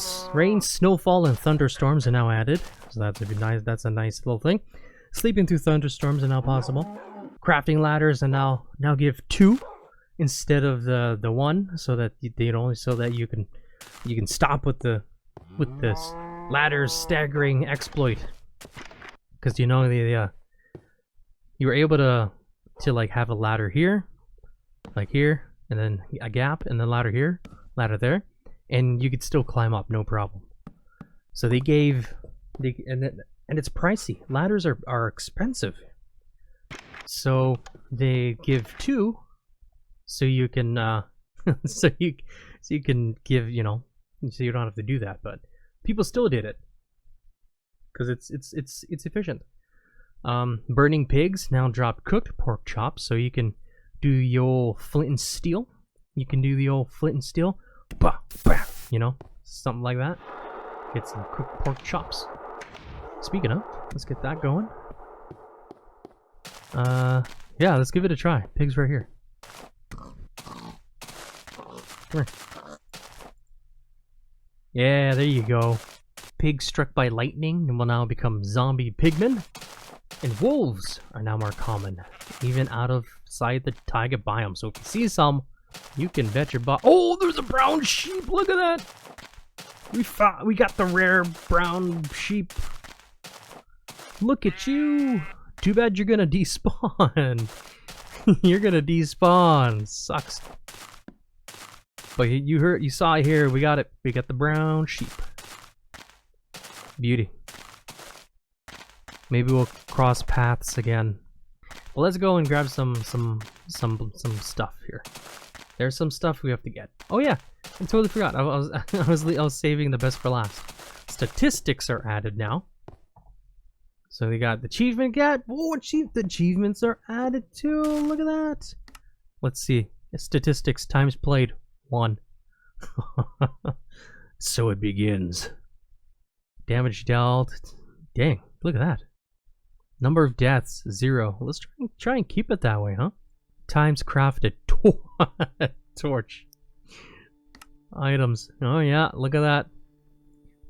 snowfall, and thunderstorms are now added. So that's a nice little thing. Sleeping through thunderstorms are now possible. Crafting ladders are now give 2 instead of the 1, so that you can stop with this ladders staggering exploit. Because you know you were able to like have a ladder here, like here, and then a gap, and then ladder here, ladder there, and you could still climb up, no problem. So and it's pricey. Ladders are expensive, so they give 2, so you can so you can give, you know, so you don't have to do that. But people still did it because it's efficient. Burning pigs now drop cooked pork chops, so you can do the old flint and steel. You can do the old flint and steel, bah, bah, you know, something like that. Get some cooked pork chops. Speaking of, let's get that going. Yeah, let's give it a try. Pigs right here. Come here. Yeah, there you go. Pigs struck by lightning and will now become zombie pigmen. And wolves are now more common, even outside the taiga biome. So if you see some, you can bet your butt. Oh, there's a brown sheep! Look at that! We got the rare brown sheep. Look at you! Too bad you're gonna despawn. You're gonna despawn. Sucks. But you saw it here. We got it. We got the brown sheep. Beauty. Maybe we'll cross paths again. Well, let's go and grab some stuff here. There's some stuff we have to get. Oh yeah, I totally forgot. I was saving the best for last. Statistics are added now. So we got the achievement get. Oh, the achievements are added too. Look at that. Let's see. Statistics times played 1. So it begins. Damage dealt. Dang, look at that. Number of deaths 0. Let's try and keep it that way, huh? Times crafted torch. Items. Oh yeah, look at that.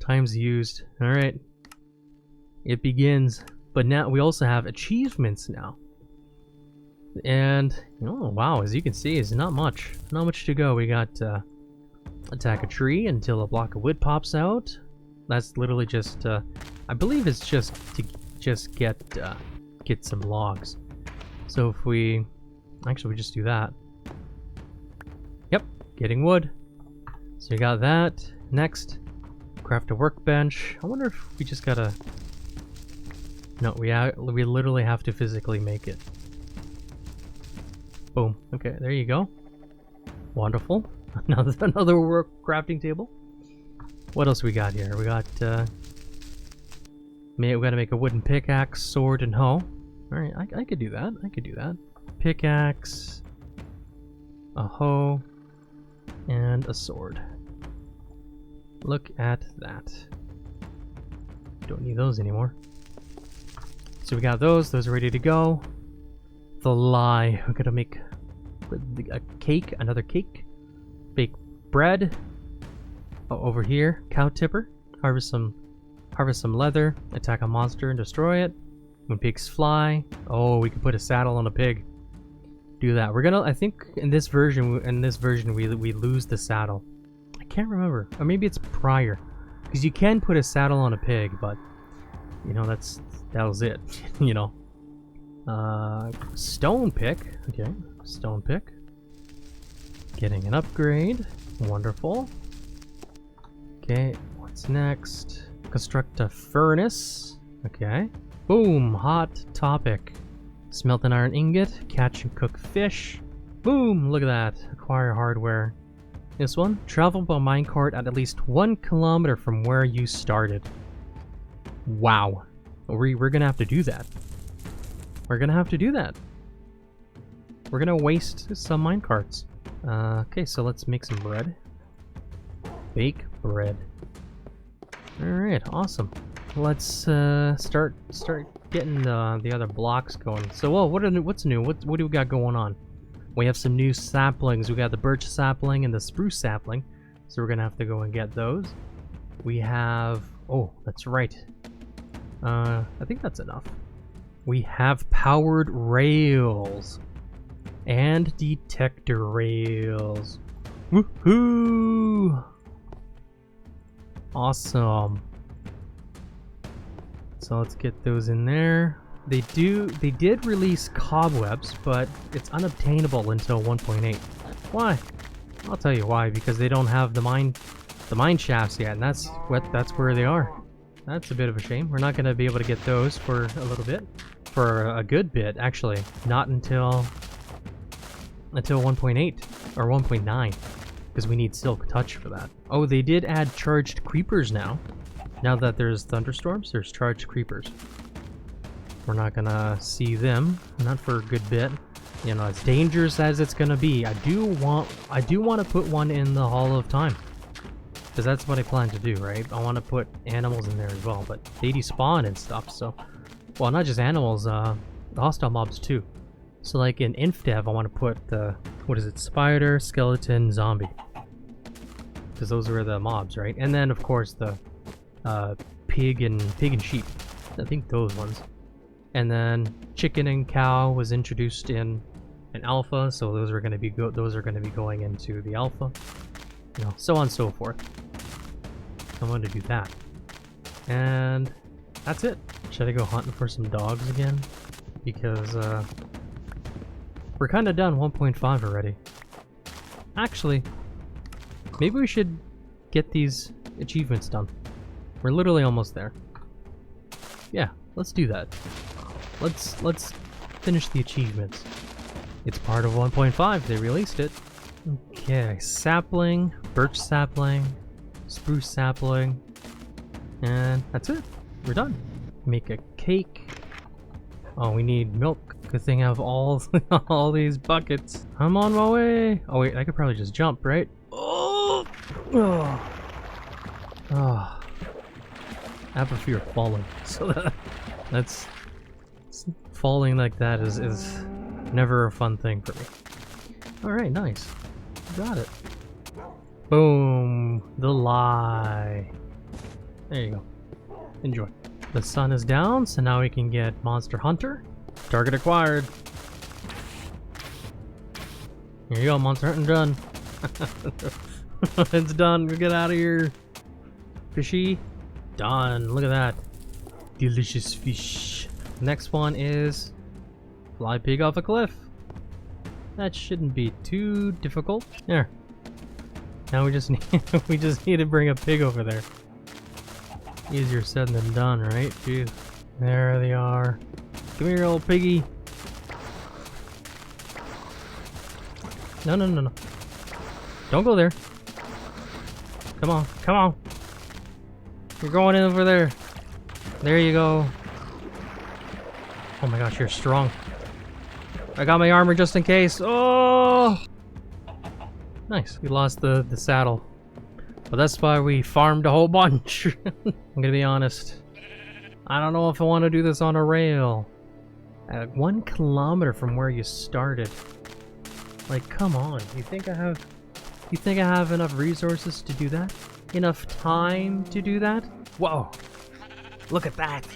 Times used. Alright. It begins. But now we also have achievements now. And, oh wow, as you can see, it's not much. Not much to go. We got attack a tree until a block of wood pops out. That's literally just, I believe it's just to get some logs. So if we, actually we just do that. Yep, getting wood. So we got that. Next, craft a workbench. I wonder if we just gotta, no, we literally have to physically make it. Boom. Okay, there you go. Wonderful. Another work crafting table. What else we got here? We got we gotta make a wooden pickaxe, sword, and hoe. Alright, I could do that. I could do that. Pickaxe, a hoe, and a sword. Look at that. Don't need those anymore. So we got those. Those are ready to go. The lie. We're gonna make a cake, another cake. Bake bread. Oh, over here, cow tipper. Harvest some leather. Attack a monster and destroy it. When pigs fly. Oh, we can put a saddle on a pig. Do that. We're gonna. I think in this version, we lose the saddle. I can't remember, or maybe it's prior, because you can put a saddle on a pig, but you know that was it. You know. Stone pick. Okay, stone pick. Getting an upgrade. Wonderful. Okay, what's next? Construct a furnace. Okay. Boom, hot topic. Smelt an iron ingot. Catch and cook fish. Boom, look at that. Acquire hardware. This one. Travel by minecart at least 1 kilometer from where you started. Wow. We're gonna have to do that. We're gonna have to do that. We're gonna waste some minecarts. Okay, so let's make some bread. Bake bread. Alright, awesome. Let's start getting the other blocks going. So, well, what's new? What do we got going on? We have some new saplings. We got the birch sapling and the spruce sapling. So we're gonna have to go and get those. We have, oh, that's right. I think that's enough. We have powered rails and detector rails. Woohoo! Awesome. So let's get those in there. They did release cobwebs, but it's unobtainable until 1.8. Why? I'll tell you why. Because they don't have the mine shafts yet, and that's where they are. That's a bit of a shame. We're not going to be able to get those for a little bit. For a good bit, actually. Not until 1.8 or 1.9, because we need Silk Touch for that. Oh, they did add charged creepers now. Now that there's thunderstorms, there's charged creepers. We're not gonna see them, not for a good bit. You know, as dangerous as it's gonna be, I do want to put one in the Hall of Time, because that's what I plan to do, right? I want to put animals in there as well, but they despawn and stuff. So, well, not just animals, the hostile mobs too. So, like in InfDev, I want to put the spider, skeleton, zombie, because those were the mobs, right? And then of course the pig and sheep. I think those ones. And then chicken and cow was introduced in an alpha, so those are going to be going into the alpha. You know, so on and so forth. I'm going to do that. And that's it. Should I go hunting for some dogs again? Because we're kind of done 1.5 already. Actually, maybe we should get these achievements done. We're literally almost there. Yeah, let's do that. Let's finish the achievements. It's part of 1.5. They released it. Okay, sapling, birch sapling, spruce sapling, and that's it. We're done. Make a cake. Oh, we need milk. Good thing I have all these buckets. I'm on my way. Oh wait, I could probably just jump, right? Oh, oh, oh. I have a fear of falling, so that's falling like that is never a fun thing for me. All right, nice. Got it. Boom. The lie. There you go. Enjoy. The sun is down, so now we can get Monster Hunter. Target acquired. Here you go, Monster Hunting done. It's done. Get out of here. Fishy. Done. Look at that. Delicious fish. Next one is fly pig off a cliff. That shouldn't be too difficult. There. Now we just need to bring a pig over there. Easier said than done, right? Jeez. There they are. Come here, old piggy. No, no, no, no. Don't go there. Come on, come on. You're going in over there. There you go. Oh my gosh, you're strong. I got my armor just in case. Oh! Nice. We lost the saddle. But that's why we farmed a whole bunch. I'm gonna be honest. I don't know if I want to do this on a rail. At 1 kilometer from where you started. Like, come on. You think I have enough resources to do that? Enough time to do that? Whoa. Look at that.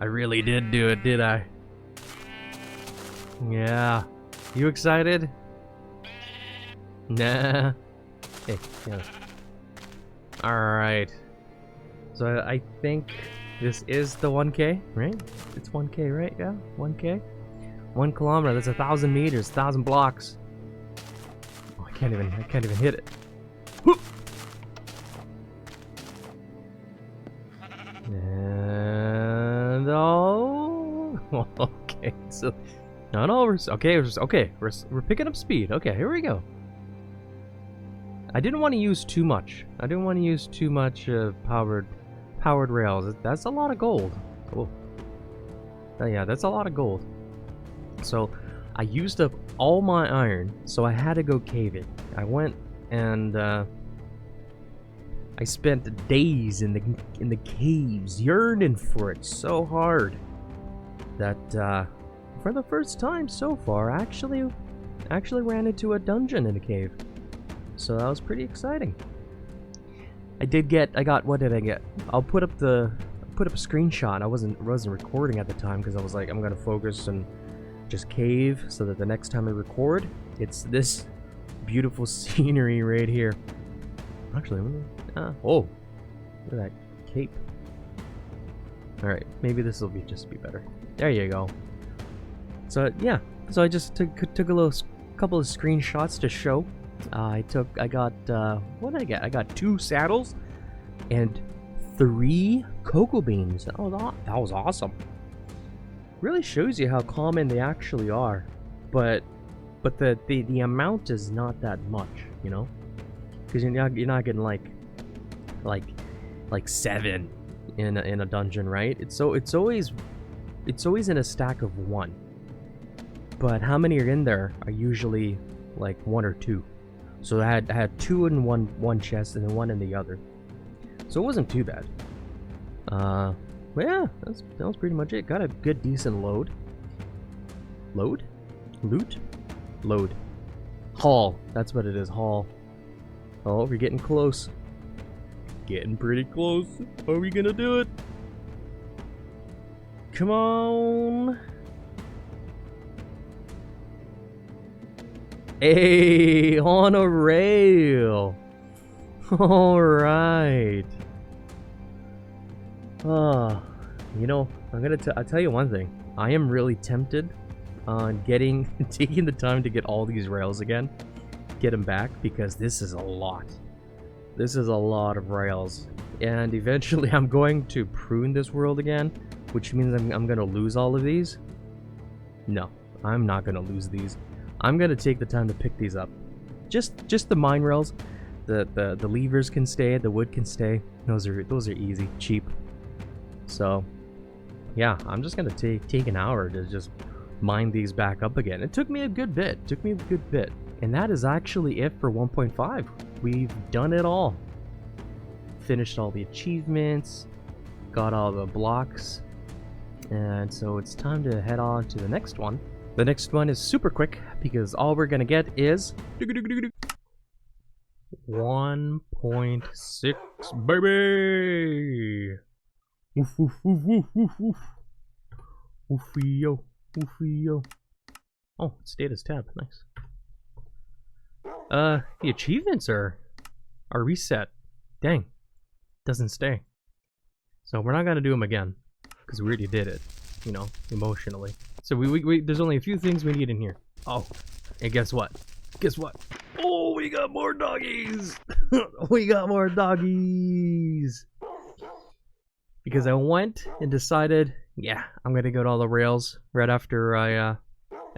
I really did do it, did I? Yeah. You excited? Nah. Hey, yeah. Alright. So I think this is the 1K, right? It's 1K, right? Yeah, 1K. 1 kilometer, that's 1,000 meters, 1,000 blocks. Oh, I can't even hit it. Whoop. And oh, okay. So, no, we're picking up speed. Okay, here we go. I didn't want to use too much. Powered rails. That's a lot of gold. Oh, yeah, that's a lot of gold. So I used up all my iron, so I had to go cave it. I went and I spent days in the caves, yearning for it so hard that for the first time so far, I actually ran into a dungeon in a cave. So that was pretty exciting. I got, what did I get? I'll put up a screenshot. I wasn't recording at the time because I was like, I'm gonna focus and just cave so that the next time I record, it's this beautiful scenery right here. Actually, oh, look at that cape. All right, maybe this will just be better. There you go. So yeah, so I just took a couple of screenshots to show. I got what did I get? I got 2 saddles and 3 cocoa beans. That was awesome. Really shows you how common they actually are, but the amount is not that much, you know, because you're not getting like 7 in a dungeon, right? It's always in a stack of 1, but how many are in there are usually like 1 or 2. So I had 2 in one chest and then 1 in the other, so it wasn't too bad. But yeah, that was pretty much it. Got a good decent load. Load? Loot? Load. Haul. That's what it is. Haul. Oh, we're getting close. Getting pretty close. Are we gonna do it? Come on. Hey, on a rail. All right. You know, I'll tell you one thing. I am really tempted on taking the time to get all these rails again, get them back, because this is a lot. This is a lot of rails, and eventually I'm going to prune this world again, which means I'm gonna lose all of these. No, I'm not gonna lose these. I'm gonna take the time to pick these up. Just the mine rails. The levers can stay, the wood can stay. Those are easy, cheap. So yeah, I'm just gonna take an hour to just mine these back up again. It took me a good bit. And that is actually it for 1.5. We've done it all. Finished all the achievements, got all the blocks, and so it's time to head on to the next one. The next one is super quick because all we're gonna get is 1.6, baby. Woof woof woof woof woof woof. Woofio, woofio. Oh, status tab, nice. The achievements are reset. Dang, doesn't stay. So we're not gonna do them again because we already did it, you know, emotionally. So we there's only a few things we need in here. Oh, and guess what? Guess what? Oh, we got more doggies. We got more doggies. Because I went and decided, yeah, I'm gonna go to all the rails right after I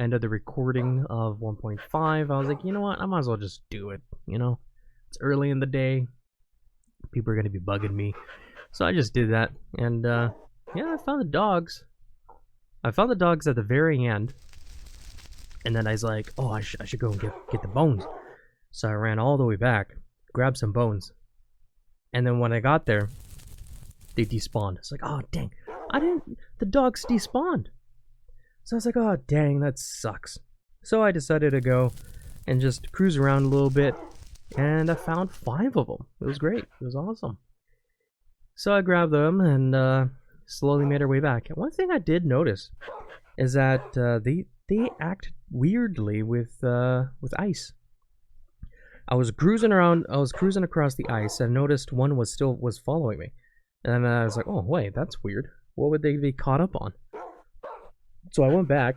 ended the recording of 1.5. I was like, you know what? I might as well just do it. You know, it's early in the day. People are gonna be bugging me, so I just did that. And yeah, I found the dogs. I found the dogs at the very end, and then I was like, oh, I should go and get the bones. So I ran all the way back, grabbed some bones, and then when I got there, they despawned. It's like, oh dang, the dogs despawned. So I was like, oh dang, that sucks. So I decided to go and just cruise around a little bit, and I found 5 of them. It was great. It was awesome. So I grabbed them and slowly made our way back. And one thing I did notice is that they act weirdly with ice. I was cruising around. I was cruising across the ice and noticed one was following me. And I was like, oh wait, that's weird. What would they be caught up on? So I went back,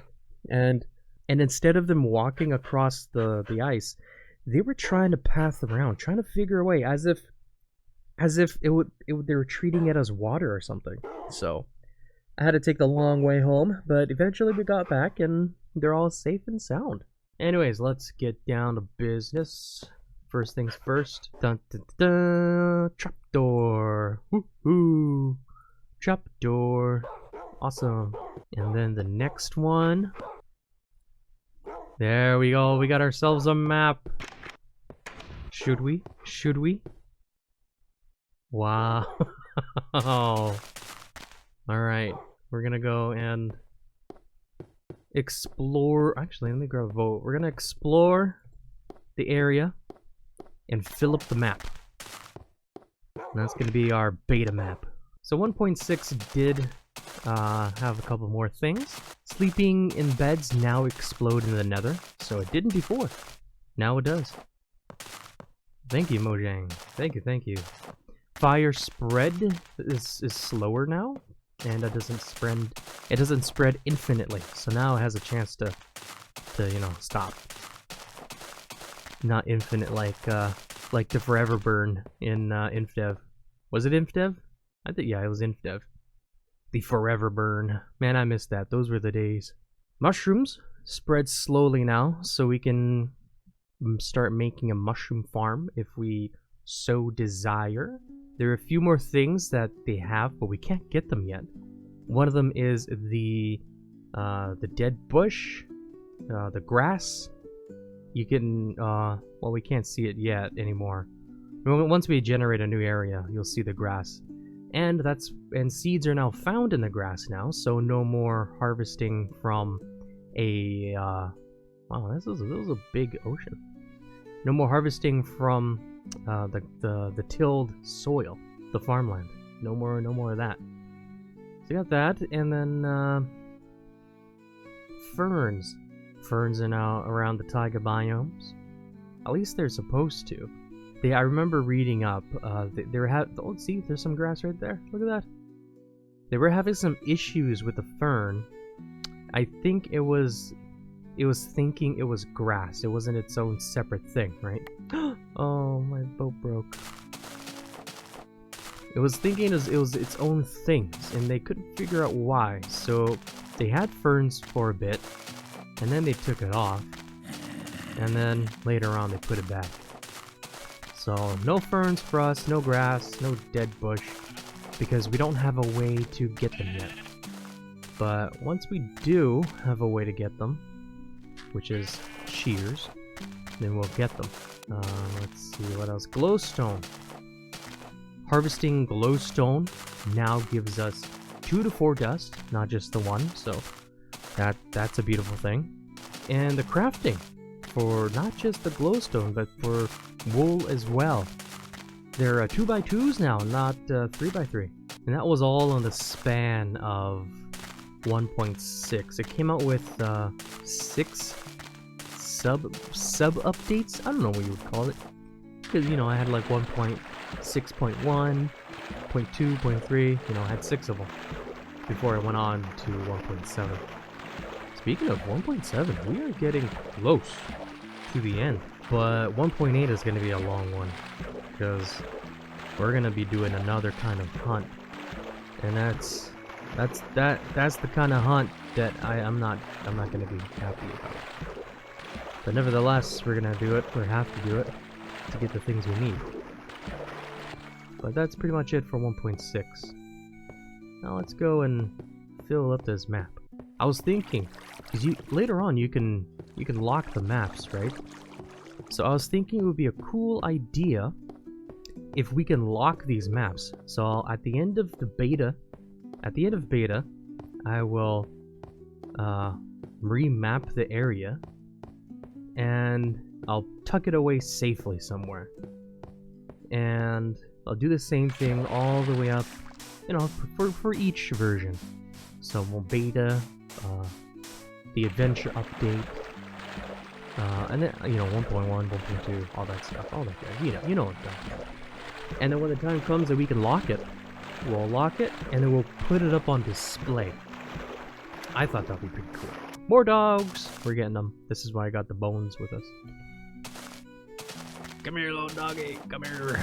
and instead of them walking across the ice, they were trying to path around, trying to figure a way, as if they were treating it as water or something. So I had to take the long way home, but eventually we got back and they're all safe and sound. Anyways, let's get down to business. First things first. Dun dun dun. Trapdoor. Woohoo! Trapdoor. Awesome. And then the next one. There we go. We got ourselves a map. Should we? Should we? Wow. Alright. We're gonna go and explore. Actually, let me grab a vote. We're gonna explore the area and fill up the map. And that's gonna be our beta map. So 1.6 did have a couple more things. Sleeping in beds now explode in the nether. So it didn't before. Now it does. Thank you, Mojang. Thank you, thank you. Fire spread is slower now, and it doesn't spread infinitely. So now it has a chance to you know, stop. Not infinite like the forever burn in InfDev. Was it InfDev? I think, yeah, it was InfDev. The forever burn. Man, I missed that. Those were the days. Mushrooms spread slowly now, so we can start making a mushroom farm if we so desire. There are a few more things that they have, but we can't get them yet. One of them is the dead bush, the grass. You can, well, we can't see it yet anymore. Once we generate a new area, you'll see the grass. And seeds are now found in the grass now, so no more harvesting from a, wow, this was a big ocean. No more harvesting from the tilled soil, the farmland. No more of that. So you got that, and then ferns. Ferns are now around the taiga biomes. At least they're supposed to. I remember reading up. Oh, see, there's some grass right there. Look at that. They were having some issues with the fern. I think it was thinking it was grass. It wasn't its own separate thing, right? Oh, my boat broke. It was thinking it was its own things, and they couldn't figure out why. So they had ferns for a bit, and then they took it off, and then later on they put it back. So no ferns for us, no grass, no dead bush, because we don't have a way to get them yet. But once we do have a way to get them, which is shears, then we'll get them. Let's see what else. Glowstone. Harvesting glowstone now gives us 2 to 4 dust, not just the 1. So That's a beautiful thing. And the crafting for not just the glowstone, but for wool as well. They're 2x2s now, not 3x3. And that was all in the span of 1.6. It came out with 6 sub updates. I don't know what you would call it, because you know I had like 1.6.1, 0.2, 0.3. You know, I had 6 of them before I went on to 1.7. Speaking of 1.7, we are getting close to the end, but 1.8 is going to be a long one because we're going to be doing another kind of hunt, and that's the kind of hunt that I'm not going to be happy about. But nevertheless, we're going to do it. We have to do it to get the things we need. But that's pretty much it for 1.6. Now let's go and fill up this map. I was thinking, because later on you can lock the maps, right? So I was thinking it would be a cool idea if we can lock these maps. So at the end of beta, I will remap the area, and I'll tuck it away safely somewhere. And I'll do the same thing all the way up, you know, for each version. So we'll beta, the adventure update, and then, you know, 1.1, 1.2, all that stuff, all that good. You know what I'm talking about. And then when the time comes that we can lock it, we'll lock it, and then we'll put it up on display. I thought that'd be pretty cool. More dogs! We're getting them. This is why I got the bones with us. Come here, little doggy. Come here.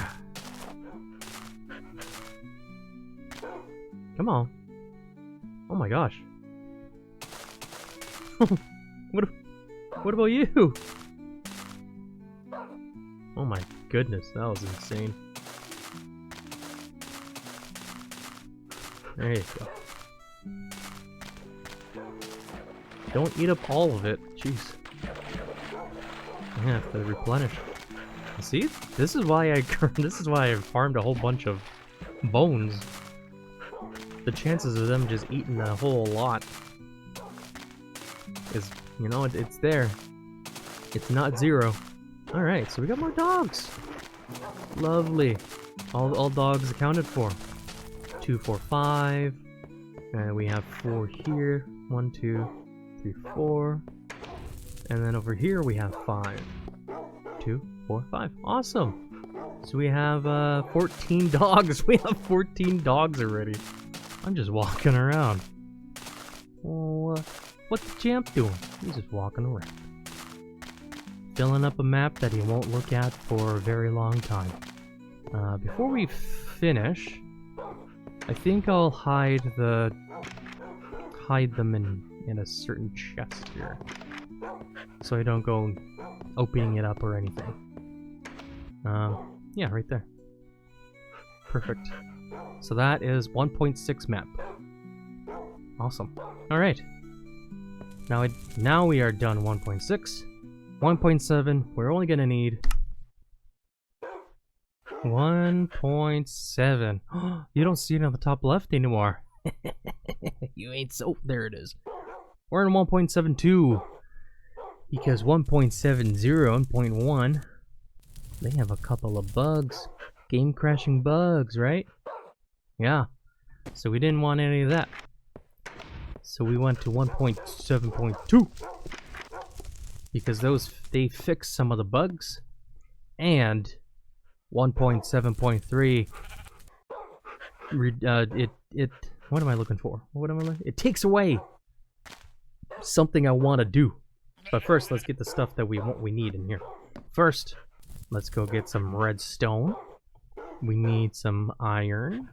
Come on. Oh my gosh. What about you? Oh my goodness, that was insane. There you go. Don't eat up all of it. Jeez. I have to replenish. See? This is why I farmed a whole bunch of bones. The chances of them just eating a whole lot is, you know, it's there. It's not zero. Alright, so we got more dogs. Lovely. All dogs accounted for. 2, 4, 5. And we have 4 here. 1, 2, 3, 4. And then over here we have 5. 2, 4, 5. Awesome. So we have 14 dogs. We have 14 dogs already. I'm just walking around. Well, what's the champ doing? He's just walking around. Filling up a map that he won't look at for a very long time. Before we finish, I think I'll hide them in a certain chest here, so I don't go opening it up or anything. Yeah, right there. Perfect. So that is 1.6 map. Awesome. Alright. Now we are done 1.6. 1.7, we're only gonna need 1.7. You don't see it on the top left anymore. You ain't so. There it is. We're in 1.72 because 1.70 and 0.1, they have a couple of bugs, game crashing bugs, right? Yeah. So we didn't want any of that. So we went to 1.7.2 because they fixed some of the bugs, and 1.7.3 what am I looking for? It takes away something I want to do. But first, let's get the stuff that we need in here. First, let's go get some redstone. We need some iron,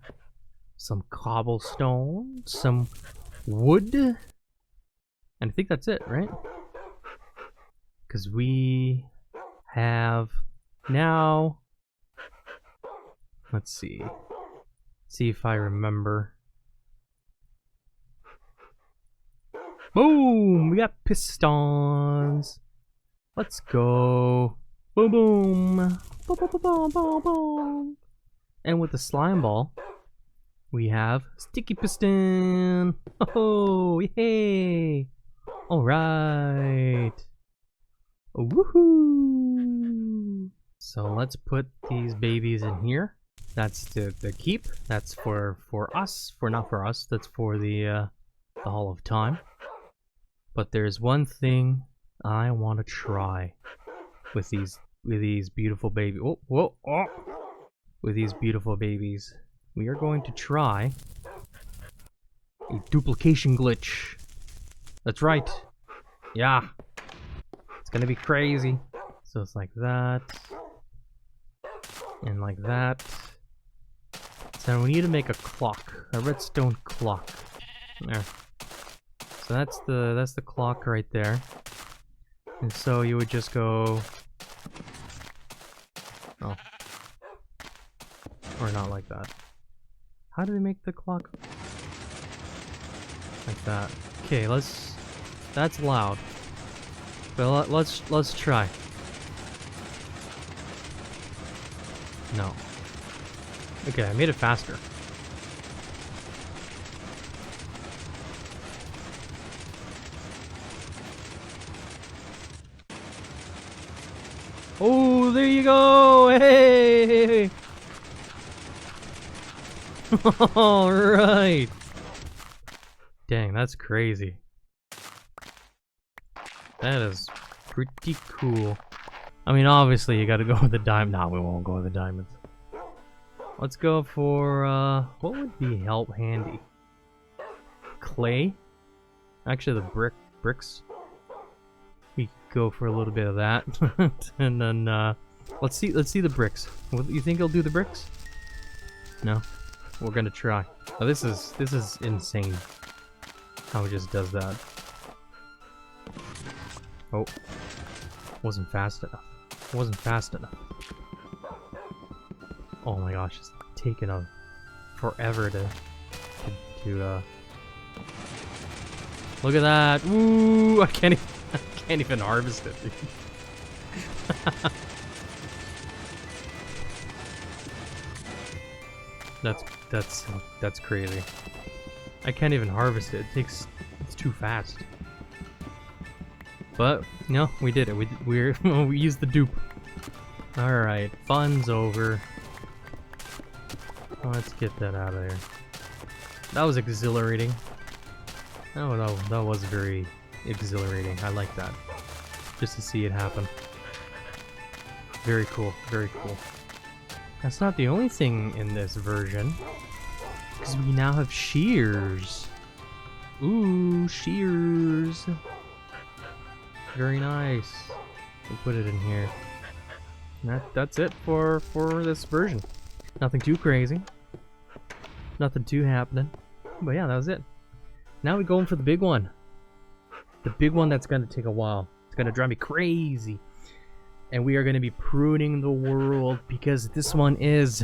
some cobblestone, some wood, and I think that's it, right? Because we have now, let's see if I remember. Boom! We got pistons. Let's go. Boom, boom. Boom, boom, boom, boom, boom. And with the slime ball, we have sticky piston. Oh, yay! Alright. Woohoo! So let's put these babies in here. That's the keep. That's for us. Not for us. That's for the Hall of Time. But there's one thing I want to try with these beautiful babies. Oh. With these beautiful babies, we are going to try a duplication glitch. That's right. Yeah. It's gonna be crazy. So it's like that. And like that. So we need to make a clock. A redstone clock. There. So that's the clock right there. And so you would just go... Oh. Or not like that. How do we make the clock? Like that. Okay, that's loud. But let's try. No. Okay, I made it faster. Oh, there you go! Hey! All right. Dang, that's crazy. That is pretty cool. I mean, obviously, you gotta go with the diamond. Nah, we won't go with the diamonds. Let's go for, what would be handy? Clay? Actually, the bricks. We could go for a little bit of that. And then, let's see the bricks. You think he'll do the bricks? No? We're gonna try. Oh, this is insane. How he just does that. Oh. Wasn't fast enough. Wasn't fast enough. Oh my gosh, it's taken forever to look at that. Woo! I can't even harvest it, dude. That's crazy. I can't even harvest it. It's too fast. But no, we did it. We used the dupe. All right, fun's over. Let's get that out of there. That was exhilarating. Oh, that was very exhilarating. I like that. Just to see it happen. Very cool. Very cool. That's not the only thing in this version, because we now have shears. Ooh, shears. Very nice. We'll put it in here. And that's it for this version. Nothing too crazy. Nothing too happening. But yeah, that was it. Now we go in for the big one. The big one that's gonna take a while. It's gonna drive me crazy. And we are going to be pruning the world because this one is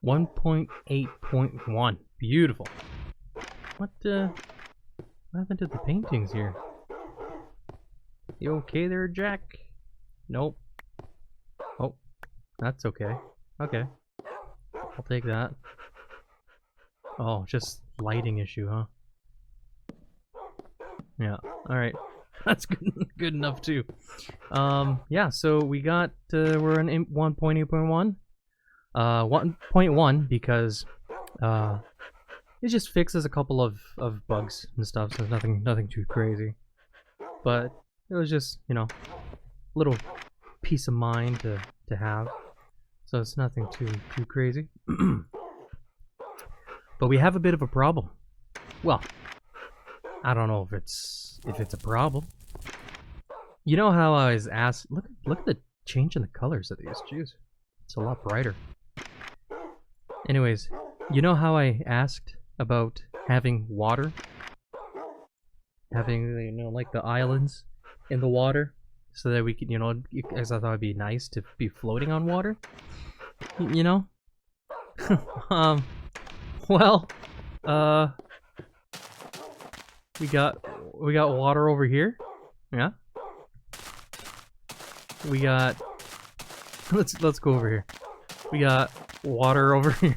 1.8.1. Beautiful. What happened to the paintings here? You okay there, Jack? Nope. Oh, that's okay. Okay. I'll take that. Oh, just lighting issue, huh? Yeah, alright. That's good enough too. Yeah, so we got we're in 1.8.1. 1.1 because it just fixes a couple of bugs and stuff, so nothing too crazy. But it was just, you know, a little peace of mind to have. So it's nothing too crazy. But we have a bit of a problem. Well, I don't know if it's a problem. You know how I was asked, look at the change in the colors of these. Jeez. It's a lot brighter. Anyways, you know how I asked about having water? Having, you know, like the islands in the water so that we could, you know, as I thought it'd be nice to be floating on water. You know? Well, we got water over here. Yeah. We got let's go over here. We got water over here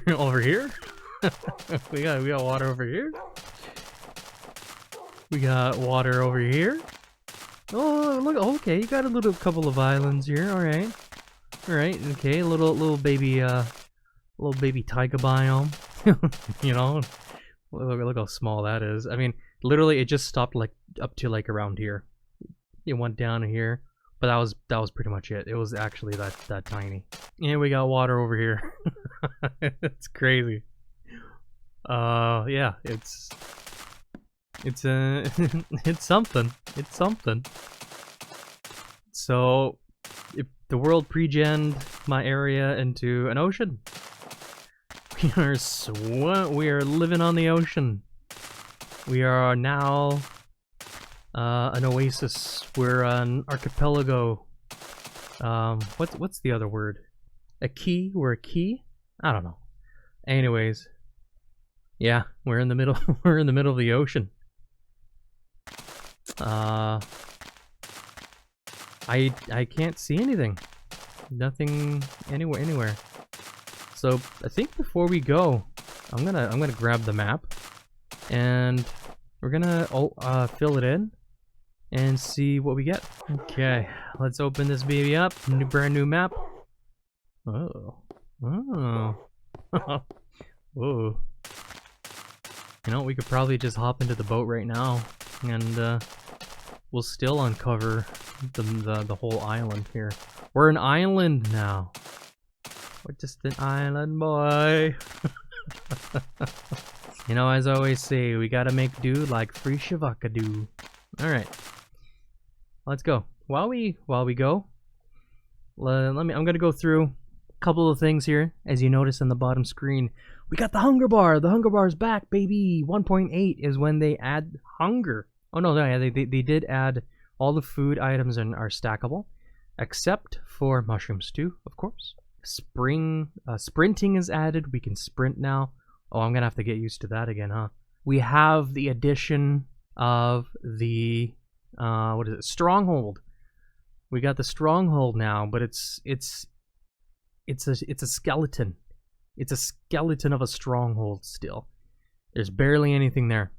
we got water over here. We got water over here. Oh, look. Okay, you got a little couple of islands here. All right. All right. Okay, little baby taiga biome. You know, look how small that is. I mean, literally, it just stopped like up to like around here. It went down here, but that was pretty much it. It was actually that tiny. And we got water over here. It's crazy. Yeah, it's it's something. It's something. So, if the world pre-gened my area into an ocean. We are living on the ocean. We are now an oasis. We're an archipelago. What's the other word? A key? We're a key? I don't know. Anyways, yeah, we're in the middle. We're in the middle of the ocean. I can't see anything. Nothing anywhere. So I think before we go, I'm gonna grab the map, and we're gonna fill it in and see what we get. Okay, let's open this baby up. Brand new map. Oh. Whoa. You know, we could probably just hop into the boat right now, and we'll still uncover the whole island here. We're an island now. We're just an island boy. You know, as I always say, we gotta make do like free Shavaka do. Alright. Let's go. While we go, I'm gonna go through a couple of things here. As you notice on the bottom screen, we got the hunger bar. The hunger bar's back, baby. 1.8 is when they add hunger. Oh no, they did add all the food items and are stackable, except for mushroom stew, of course. Sprinting is added. We can sprint now. Oh, I'm gonna have to get used to that again, huh? We have the addition of the what is it? Stronghold. We got the stronghold now, but it's a skeleton. It's a skeleton of a stronghold still. There's barely anything there.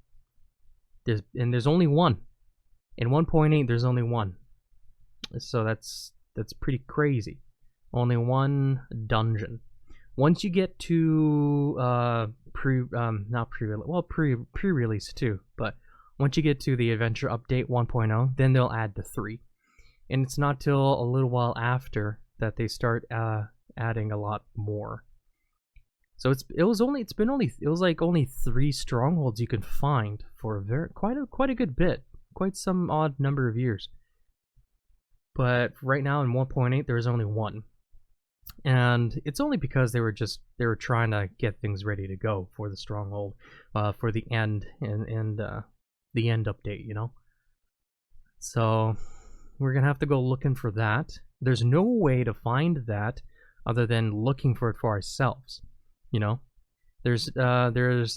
There's only one. In 1.8 there's only one. So that's pretty crazy. Only one dungeon. Once you get to pre-release too, but once you get to the adventure update 1.0, then they'll add the 3. And it's not till a little while after that they start adding a lot more. So it was like only 3 strongholds you can find for quite a good bit, quite some odd number of years. But right now in 1.8 there's only one. And it's only because they were trying to get things ready to go for the stronghold, for the end and the end update, you know. So we're gonna have to go looking for that. There's no way to find that other than looking for it for ourselves, you know. There's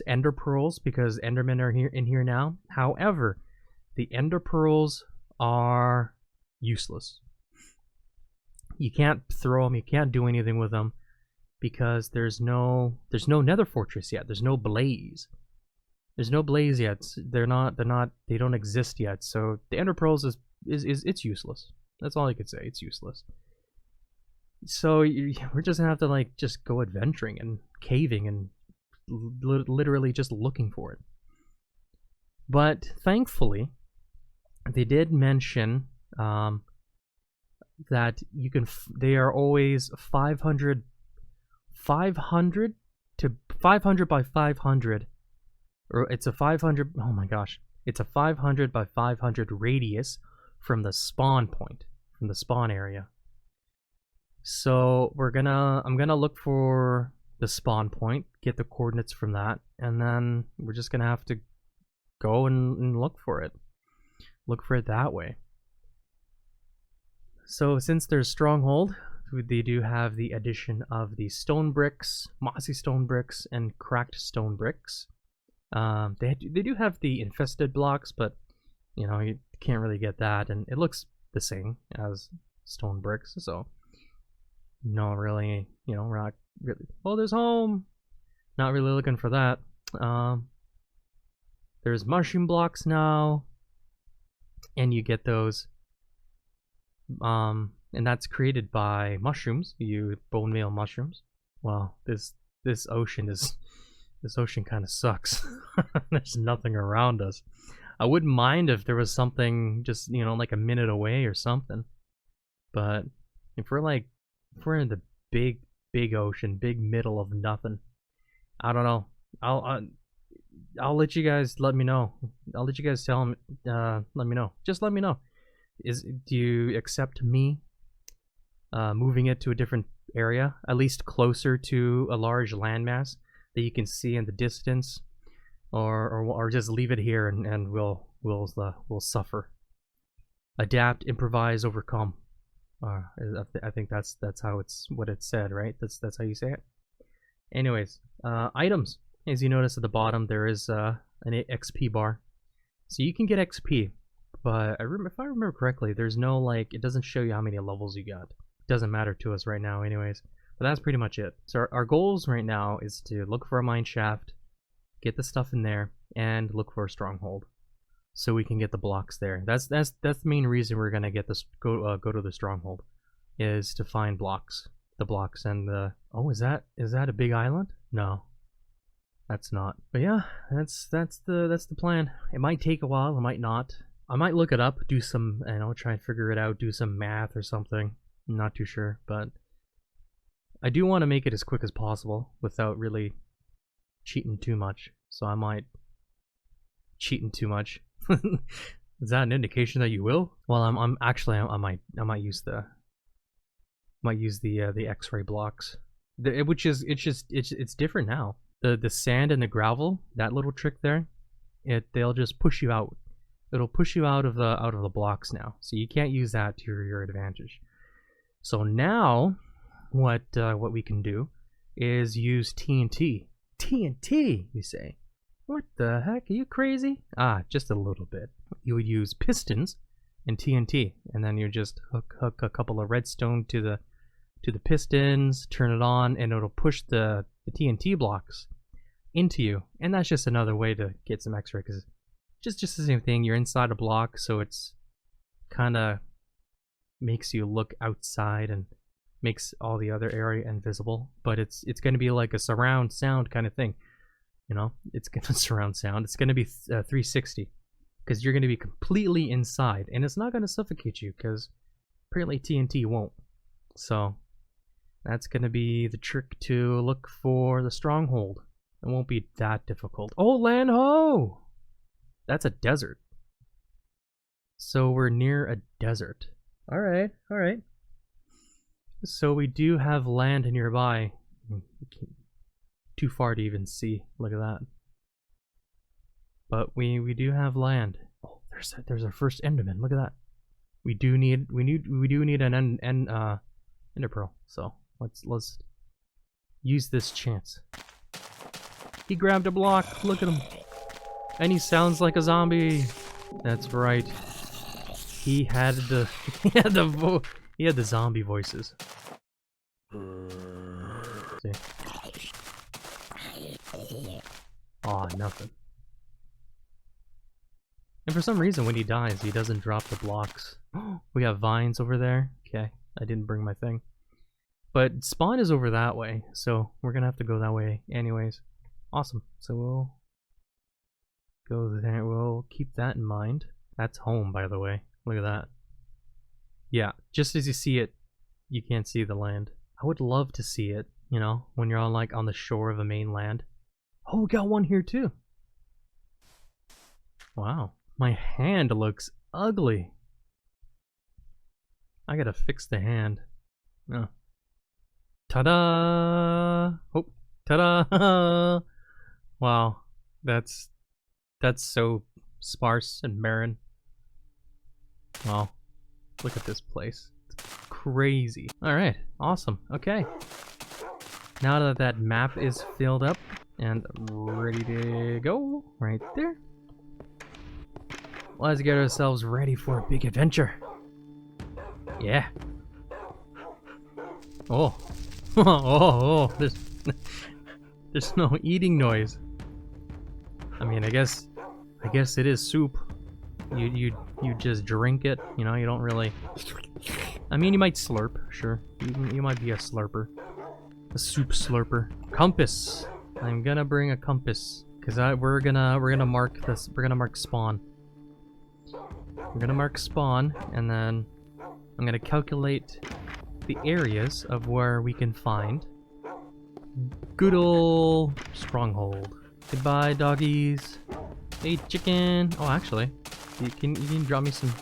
ender pearls because endermen are in here now. However, the ender pearls are useless. You can't throw them, you can't do anything with them because there's no nether fortress yet. There's no blaze. There's no blaze yet. They don't exist yet. So the ender pearls is it's useless. That's all I could say. It's useless. So we're just gonna have to like just go adventuring and caving and literally just looking for it. But thankfully, they did mention that you can. They are always 500 to 500 by 500, or it's a 500. Oh my gosh, it's a 500 by 500 radius from the spawn point, from the spawn area. So I'm gonna look for the spawn point, get the coordinates from that, and then we're just gonna have to go and look for it. Look for it that way. So since there's stronghold, they do have the addition of the stone bricks, mossy stone bricks, and cracked stone bricks. They do have the infested blocks, but you know, you can't really get that, and it looks the same as stone bricks, so no, really, you know, we're not really. Oh, there's home. Not really looking for that. There's mushroom blocks now, and you get those. And that's created by mushrooms. You bone meal mushrooms. Wow, this ocean kind of sucks. There's nothing around us. I wouldn't mind if there was something just, you know, like a minute away or something. But if we're in the big ocean, big middle of nothing, I don't know. I'll let you guys let me know. I'll let you guys tell me. Let me know. Just let me know. Do you accept me moving it to a different area, at least closer to a large landmass that you can see in the distance, or just leave it here and we'll suffer. Adapt, improvise, overcome. I think that's how what it said, right? That's how you say it. Anyways, items. As you notice at the bottom, there is an XP bar, so you can get XP. But if I remember correctly, there's no, like, it doesn't show you how many levels you got. It doesn't matter to us right now, anyways. But that's pretty much it. So our goals right now is to look for a mine shaft, get the stuff in there, and look for a stronghold, so we can get the blocks there. That's the main reason we're gonna get this. Go to the stronghold, is to find blocks. The blocks and the. Oh, is that a big island? No, that's not. But yeah, that's the plan. It might take a while. It might not. I might look it up, do some, and I'll try and figure it out, do some math or something. I'm not too sure, but I do want to make it as quick as possible without really cheating too much. So I might cheating too much. Is that an indication that you will? Well, I might use the X-ray blocks, it's different now. The sand and the gravel, that little trick there, they'll just push you out. It'll push you out of the blocks now, so you can't use that to your advantage. So now, what we can do is use TNT. TNT, you say? What the heck? Are you crazy? Ah, just a little bit. You would use pistons and TNT, and then you just hook a couple of redstone to the pistons, turn it on, and it'll push the TNT blocks into you. And that's just another way to get some X-ray, because just the same thing. You're inside a block, so it's kind of makes you look outside and makes all the other area invisible. But it's going to be like a surround sound kind of thing. You know, it's going to surround sound. It's going to be 360, because you're going to be completely inside, and it's not going to suffocate you, because apparently TNT won't. So that's going to be the trick to look for the stronghold. It won't be that difficult. Oh, land ho! That's a desert. So we're near a desert. Alright, alright. So we do have land nearby. Too far to even see. Look at that. But we do have land. Oh, there's our first Enderman. Look at that. We do need an Ender Pearl. So let's use this chance. He grabbed a block. Look at him. And he sounds like a zombie. That's right. He had the zombie voices. See? Aw, nothing. And for some reason, when he dies, he doesn't drop the blocks. We have vines over there. Okay, I didn't bring my thing. But spawn is over that way, so we're gonna have to go that way anyways. Awesome. So we'll go there. We'll keep that in mind. That's home, by the way. Look at that. Yeah, just as you see it, you can't see the land. I would love to see it, you know, when you're on the shore of a mainland. Oh, we got one here too. Wow, my hand looks ugly. I gotta fix the hand. Oh. Ta-da! Oh, ta-da! Wow, that's so sparse and barren. Wow, look at this place. It's crazy. Alright, awesome. Okay. Now that map is filled up and ready to go, right there, let's get ourselves ready for a big adventure. Yeah. Oh. Oh, there's no eating noise. I mean, I guess I guess it is soup. You just drink it, you know, you don't really... I mean, you might slurp, sure. You might be a slurper. A soup slurper. Compass! I'm gonna bring a compass. Cause we're gonna mark this, we're gonna mark spawn. We're gonna mark spawn, and then I'm gonna calculate the areas of where we can find good ol' stronghold. Goodbye, doggies. Hey, chicken. Oh, actually, you can drop me some.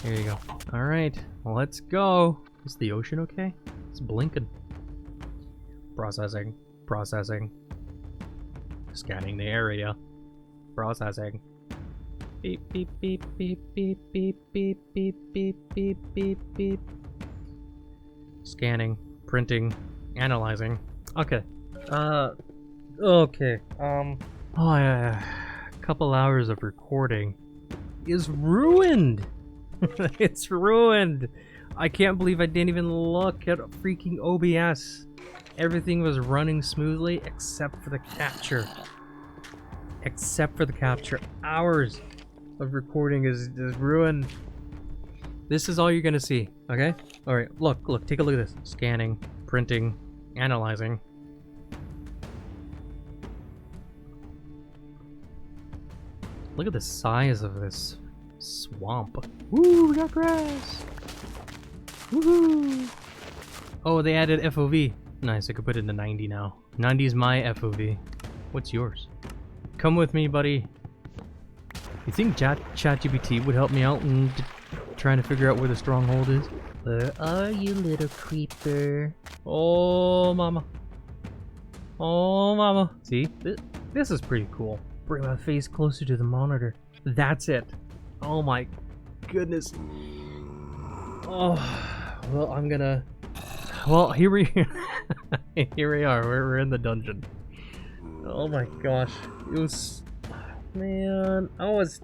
There you go. All right, well, let's go. Is the ocean okay? It's blinking. Processing. Processing. Scanning the area. Processing. Beep beep beep beep beep beep beep beep beep beep beep beep. Scanning, printing, analyzing. Okay. Okay. Oh yeah. A couple hours of recording is ruined. It's ruined. I can't believe I didn't even look at freaking OBS. Everything was running smoothly except for the capture. Except for the capture. Hours of recording is ruined. This is all you're gonna see, okay? Alright, look, take a look at this. Scanning, printing, analyzing. Look at the size of this swamp. Woo, we got grass! Woohoo! Oh, they added FOV. Nice, I could put it to 90 now. 90 is my FOV. What's yours? Come with me, buddy. You think ChatGPT would help me out in trying to figure out where the stronghold is? Where are you, little creeper? Oh, mama. Oh, mama. See? This is pretty cool. Bring my face closer to the monitor. That's it. Oh my goodness. Oh, well, I'm gonna... Well, here we here we are. We're in the dungeon. Oh my gosh. It was... Man, I was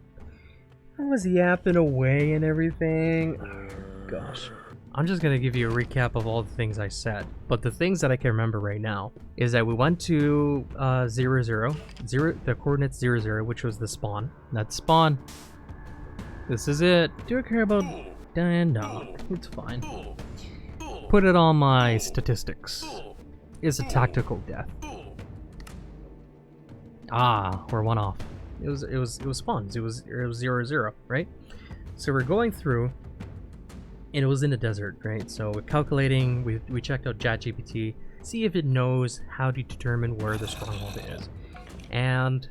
yapping away and everything. Oh, gosh. I'm just gonna give you a recap of all the things I said. But the things that I can remember right now is that we went to 0, 0, the coordinates 0, 0, which was the spawn. That's spawn. This is it. Do I care about dying? No, it's fine. Put it on my statistics. It's a tactical death. Ah, we're one off. It was spawns. It was 0, 0, right? So we're going through, and it was in the desert, right? So we're calculating. We checked out ChatGPT, see if it knows how to determine where the stronghold is, and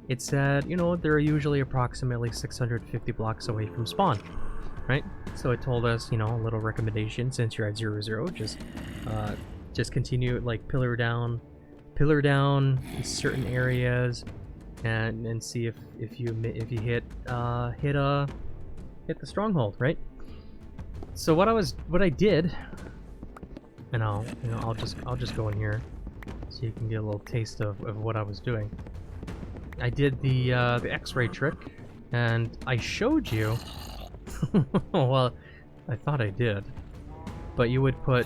it said, you know, they're usually approximately 650 blocks away from spawn, right? So it told us, you know, a little recommendation since you're at 0, 0, just continue, like pillar down in certain areas, and see if you hit the stronghold, right? So what I did, and I'll just go in here so you can get a little taste of what I was doing. I did the X-ray trick, and I showed you. Well, I thought I did, but you would put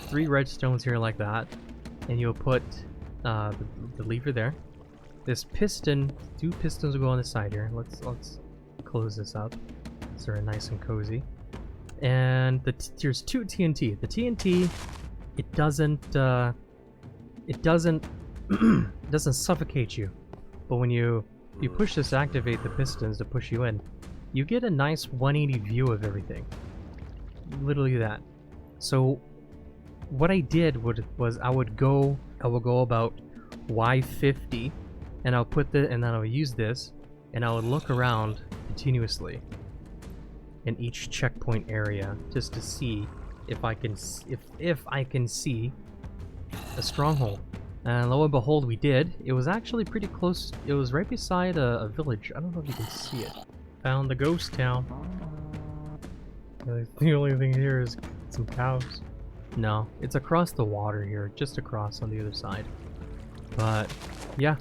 3 redstones here like that, and you'll put the lever there. This piston, 2 pistons will go on the side here. Let's close this up so we're nice and cozy. And there's 2 TNT. The TNT, it doesn't suffocate you, but when you push this, activate the pistons to push you in, you get a nice 180 view of everything. Literally that. So what I did was I will go about Y50, and I'll put and then I'll use this, and I would look around continuously in each checkpoint area just to see if I can see a stronghold. And lo and behold, we did. It was actually pretty close. It was right beside a village. I don't know if you can see it. Found the ghost town. The only thing here is some cows. No, it's across the water here, just across on the other side. But yeah,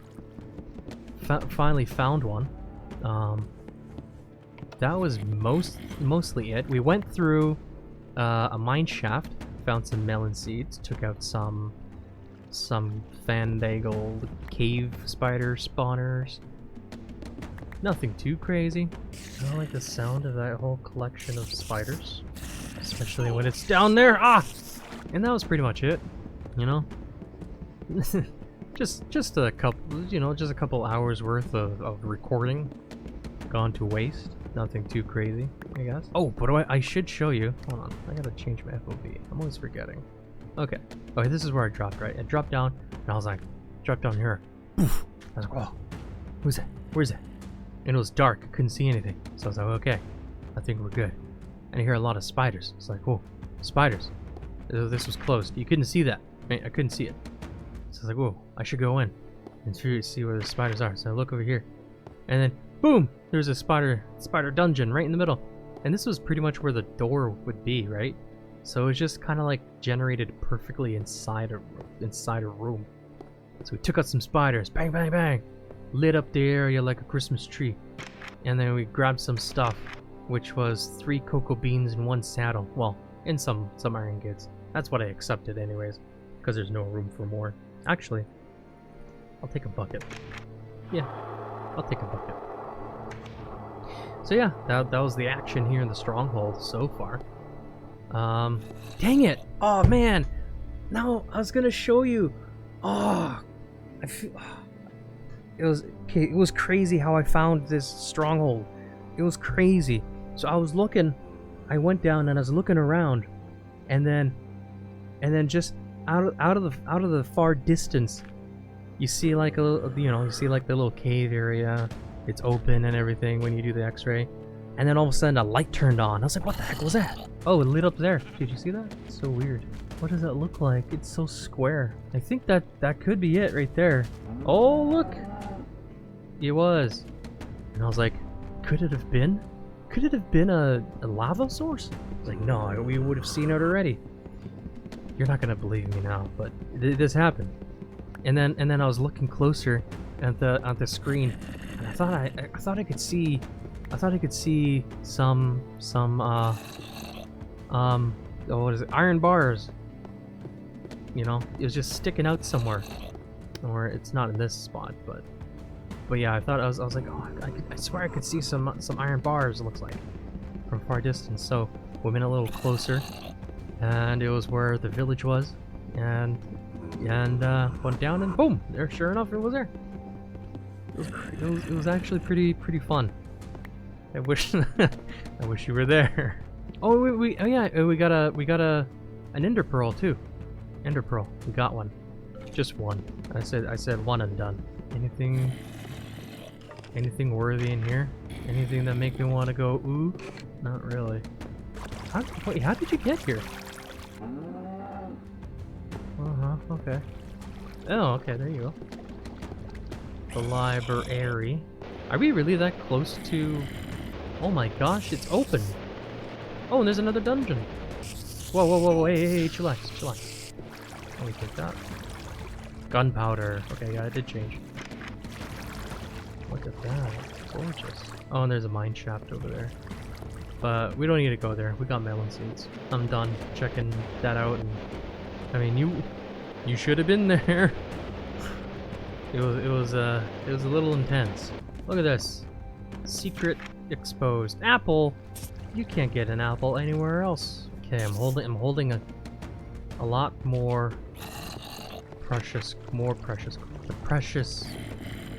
finally found one. That was mostly it. We went through a mine shaft, found some melon seeds, took out some fandangled cave spider spawners. Nothing too crazy. I don't like the sound of that whole collection of spiders, especially when it's down there. Ah! And that was pretty much it, you know? just a couple, you know, just a couple hours worth of recording gone to waste. Nothing too crazy, I guess. Oh, but I should show you. Hold on, I gotta change my FOV. I'm always forgetting. Okay. Okay, this is where I dropped, right? I dropped down, and I was like, drop down here. Poof. I was like, oh, who's that? Where's that? And it was dark, I couldn't see anything. So I was like, okay, I think we're good. And I hear a lot of spiders. It's like, whoa, spiders. This was closed. You couldn't see that. Right? I couldn't see it. So I was like, whoa, I should go in and see where the spiders are. So I look over here, and then boom, there's a spider dungeon right in the middle. And this was pretty much where the door would be, right? So it was just kind of like generated perfectly inside a room. So we took out some spiders, bang, bang, bang, lit up the area like a Christmas tree. And then we grabbed some stuff, which was 3 cocoa beans and 1 saddle. Well, and some iron goods. That's what I accepted anyways, because there's no room for more. Actually, I'll take a bucket. Yeah, I'll take a bucket. So yeah, that was the action here in the stronghold so far. Dang it! Oh man! No, I was gonna show you. Oh, I feel it was crazy how I found this stronghold. It was crazy. So I was looking, I went down and I was looking around, and then just out of the far distance, you see like a little, you see like the little cave area. It's open and everything when you do the X-ray, and then all of a sudden a light turned on. I was like, what the heck was that? Oh, it lit up there. Did you see that? It's so weird. What does that look like? It's so square. I think that could be it right there. Oh, look! It was. And I was like, could it have been? Could it have been a lava source? I was like, no, we would have seen it already. You're not gonna believe me now, but this happened. And then I was looking closer at the screen, and I thought I could see some what is it? Iron bars. You know, it was just sticking out somewhere, or it's not in this spot, but yeah, I was like, oh, I swear I could see some iron bars. It looks like from far distance. So we went a little closer, and it was where the village was, and went down, and boom, there. Sure enough, it was there. It was actually pretty fun. I wish I wish you were there. Oh, we got an ender pearl too. Ender pearl. We got one. Just one. I said one and done. Anything worthy in here? Anything that make me want to go ooh? Not really. Wait, how did you get here? Okay. Oh, okay, there you go. The library. Are we really that close to... Oh my gosh, it's open! Oh, and there's another dungeon! Whoa, hey, chillax. Let me take that. Gunpowder. Okay, yeah, it did change. Look at that. It's gorgeous. Oh, and there's a mine shaft over there. But we don't need to go there. We got melon seeds. I'm done checking that out. And I mean, you should have been there. It was a little intense. Look at this. Secret exposed. Apple. You can't get an apple anywhere else. Okay, I'm holding a lot more precious. The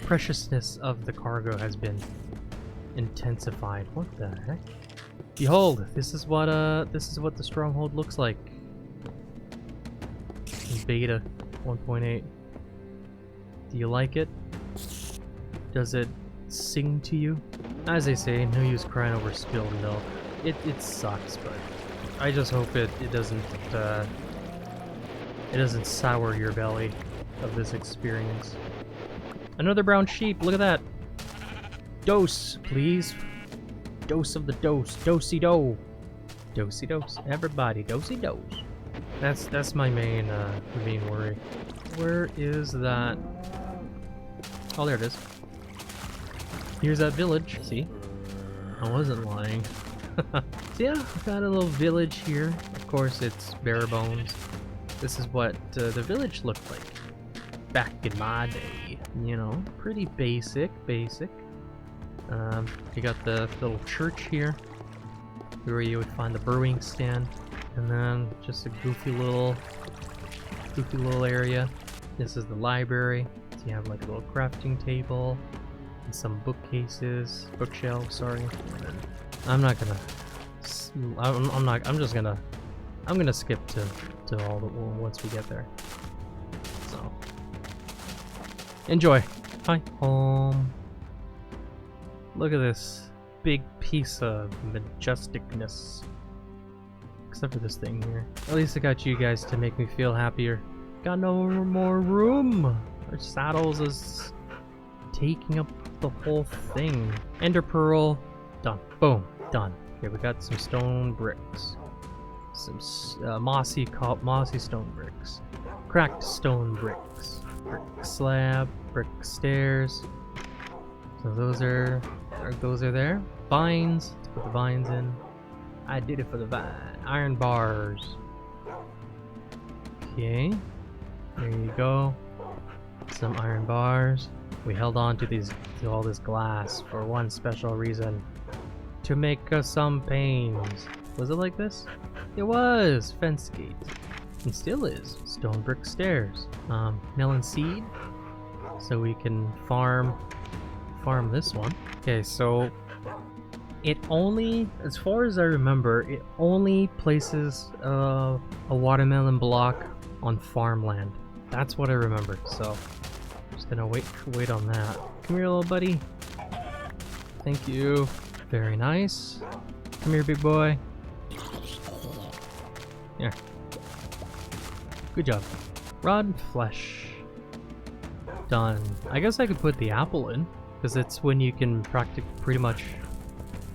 preciousness of the cargo has been intensified. What the heck? Behold, this is what the stronghold looks like. In beta 1.8. Do you like it? Does it sing to you? As they say, no use crying over spilled milk. It sucks, but I just hope it doesn't sour your belly of this experience. Another brown sheep, look at that. Dose, please. Dose of the dose. Dosey do. Dosey dose. Everybody, dosey dose. That's my main worry. Where is that? Oh, there it is. Here's that village. See? I wasn't lying. So yeah, I've got a little village here. Of course, it's bare bones. This is what the village looked like back in my day. You know, pretty basic. You got the little church here, where you would find the brewing stand, and then just a goofy little area. This is the library. So you have like a little crafting table and some bookshelves. Sorry. And then I'm gonna skip to all the once we get there. So enjoy. Hi home. Look at this big piece of majesticness. Except for this thing here. At least I got you guys to make me feel happier. Got no more room. Our saddles is taking up the whole thing. Ender pearl, done. Boom, done. Okay, we got some stone bricks. Some mossy stone bricks. Cracked stone bricks. Brick slab, brick stairs. So those are there. Vines, let's put the vines in. I did it for the vine. Iron bars. Okay, there you go. Some iron bars. We held on to all this glass for one special reason. To make us some pains. Was it like this? It was! Fence gate. And still is. Stone brick stairs. Melon seed. So we can farm this one. Okay, so it only, as far as I remember, it only places a watermelon block on farmland. That's what I remember. So I'm just gonna wait on that. Come here, little buddy. Thank you. Very nice. Come here, big boy. Here. Good job. Rotten flesh. Done. I guess I could put the apple in, because it's when you can pretty much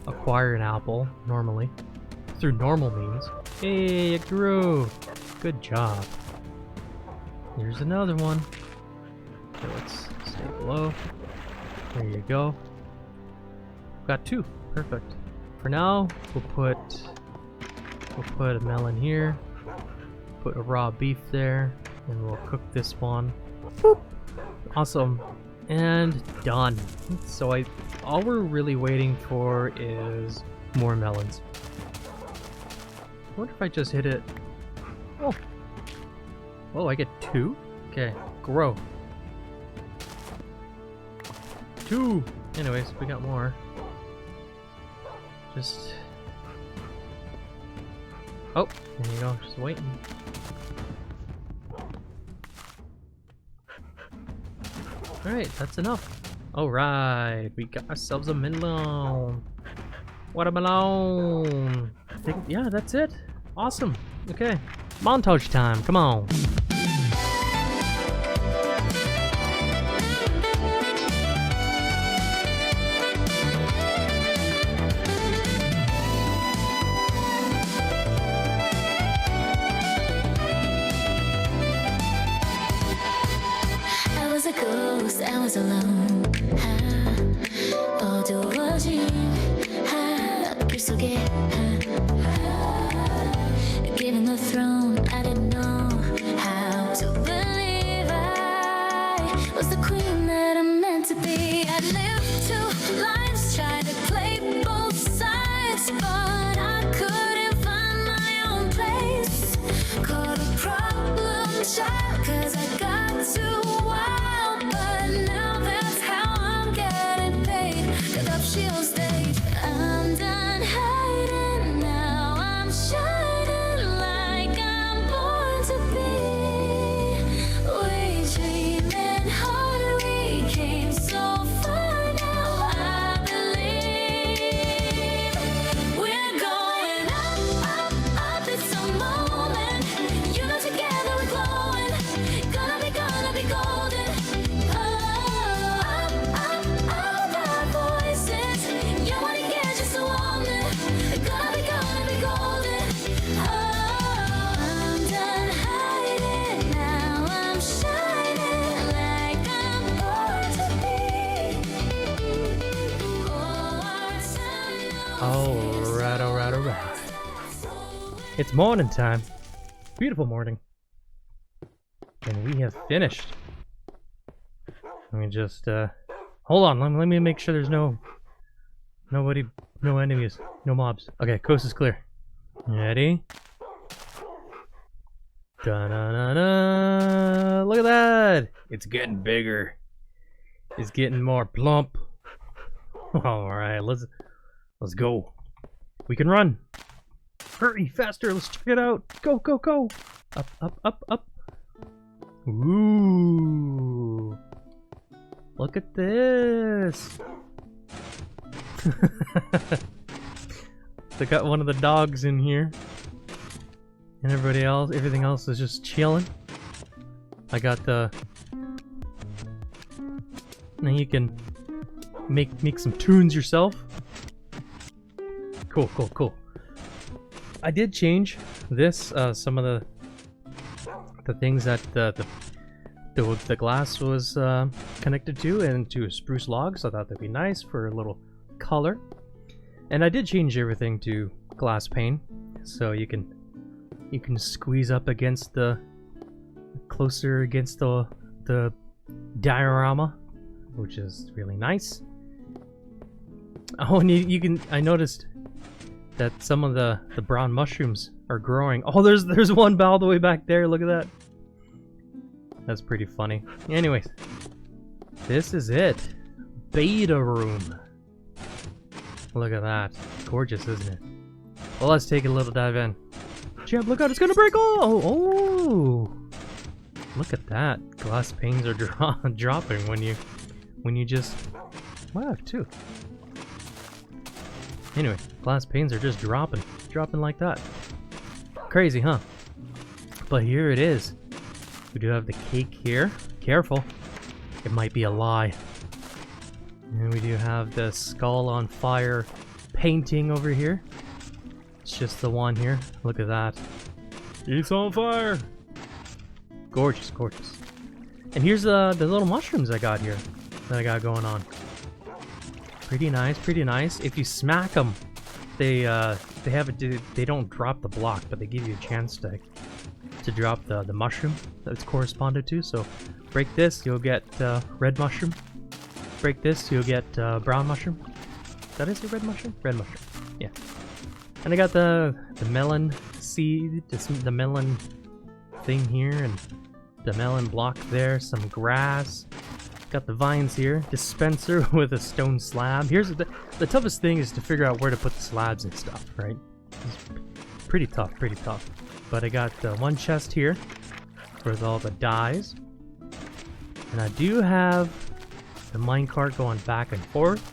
acquire an apple normally through normal means. Hey, it grew. Good job. Here's another one. Okay, let's stay below. There you go. Got two. Perfect. For now, we'll put a melon here. Put a raw beef there, and we'll cook this one. Boop. Awesome. And done. So all we're really waiting for is more melons. I wonder if I just hit it. Oh, I get two? Okay, grow. Two! Anyways, we got more. Oh, there you go, just waiting. Alright, that's enough. Alright, we got ourselves a melon. Watermelon! I think, yeah, that's it. Awesome. Okay, montage time, come on. I was alone. 어두워진 길 속에 given the throne, I didn't know how to believe I was the queen that I'm meant to be. I lived two lives, tried to play both sides, but I couldn't find my own place. Caught a problem child, 'cause I got too wild, but now that's how I'm getting paid. Got up shield stage, I'm done hiding now, I'm shining like I'm born to be. We dreaming harder, we came so far now, I believe. We're going up, up, up, it's a moment. You know together we're glowing, gonna be golden. Oh, up, up, our voices. You wanna get just a woman, gonna be golden. Oh, I'm done hiding now, I'm shining like I'm born to be. Oh, our time Alright. It's morning time. Beautiful morning. And we have finished. Let me just, hold on, let me make sure there's no Nobody, no enemies, no mobs. Okay, coast is clear. Ready? Da-na-na-na! Look at that! It's getting bigger. It's getting more plump. Alright, let's go. We can run. Hurry, faster, let's check it out. Go, go, go! Up, up, up, up. Ooh. Look at this. They got one of the dogs in here. And everything else is just chilling. I got the... Now you can make some tunes yourself. Cool, cool, cool. I did change this, some of the things that the glass was connected to into a spruce log, so I thought that'd be nice for a little color. And I did change everything to glass pane, so you can squeeze up against closer against the diorama, which is really nice. Oh, and I noticed that some of the brown mushrooms are growing. Oh, there's one all the way back there. Look at that. That's pretty funny. Anyways, this is it. Beta room. Look at that. Gorgeous, isn't it? Well, let's take a little dive in. Jump, look out, it's gonna break! Oh! Look at that. Glass panes are dropping when you just... Wow, too. Anyway, glass panes are just dropping like that. Crazy, huh? But here it is. We do have the cake here. Careful. It might be a lie. And we do have the skull on fire painting over here. It's just the one here. Look at that. It's on fire! Gorgeous, gorgeous. And here's the little mushrooms I got here. That I got going on. Pretty nice, pretty nice. If you smack them, they don't drop the block, but they give you a chance to drop the mushroom that it's corresponded to. So break this, you'll get red mushroom. Break this, you'll get brown mushroom. Did I say red mushroom? Red mushroom. Yeah. And I got the melon seed, the melon thing here, and the melon block there, some grass. Got the vines here, dispenser with a stone slab. Here's the toughest thing is to figure out where to put the slabs and stuff, right? It's pretty tough, pretty tough. But I got one chest here with all the dyes. And I do have the minecart going back and forth.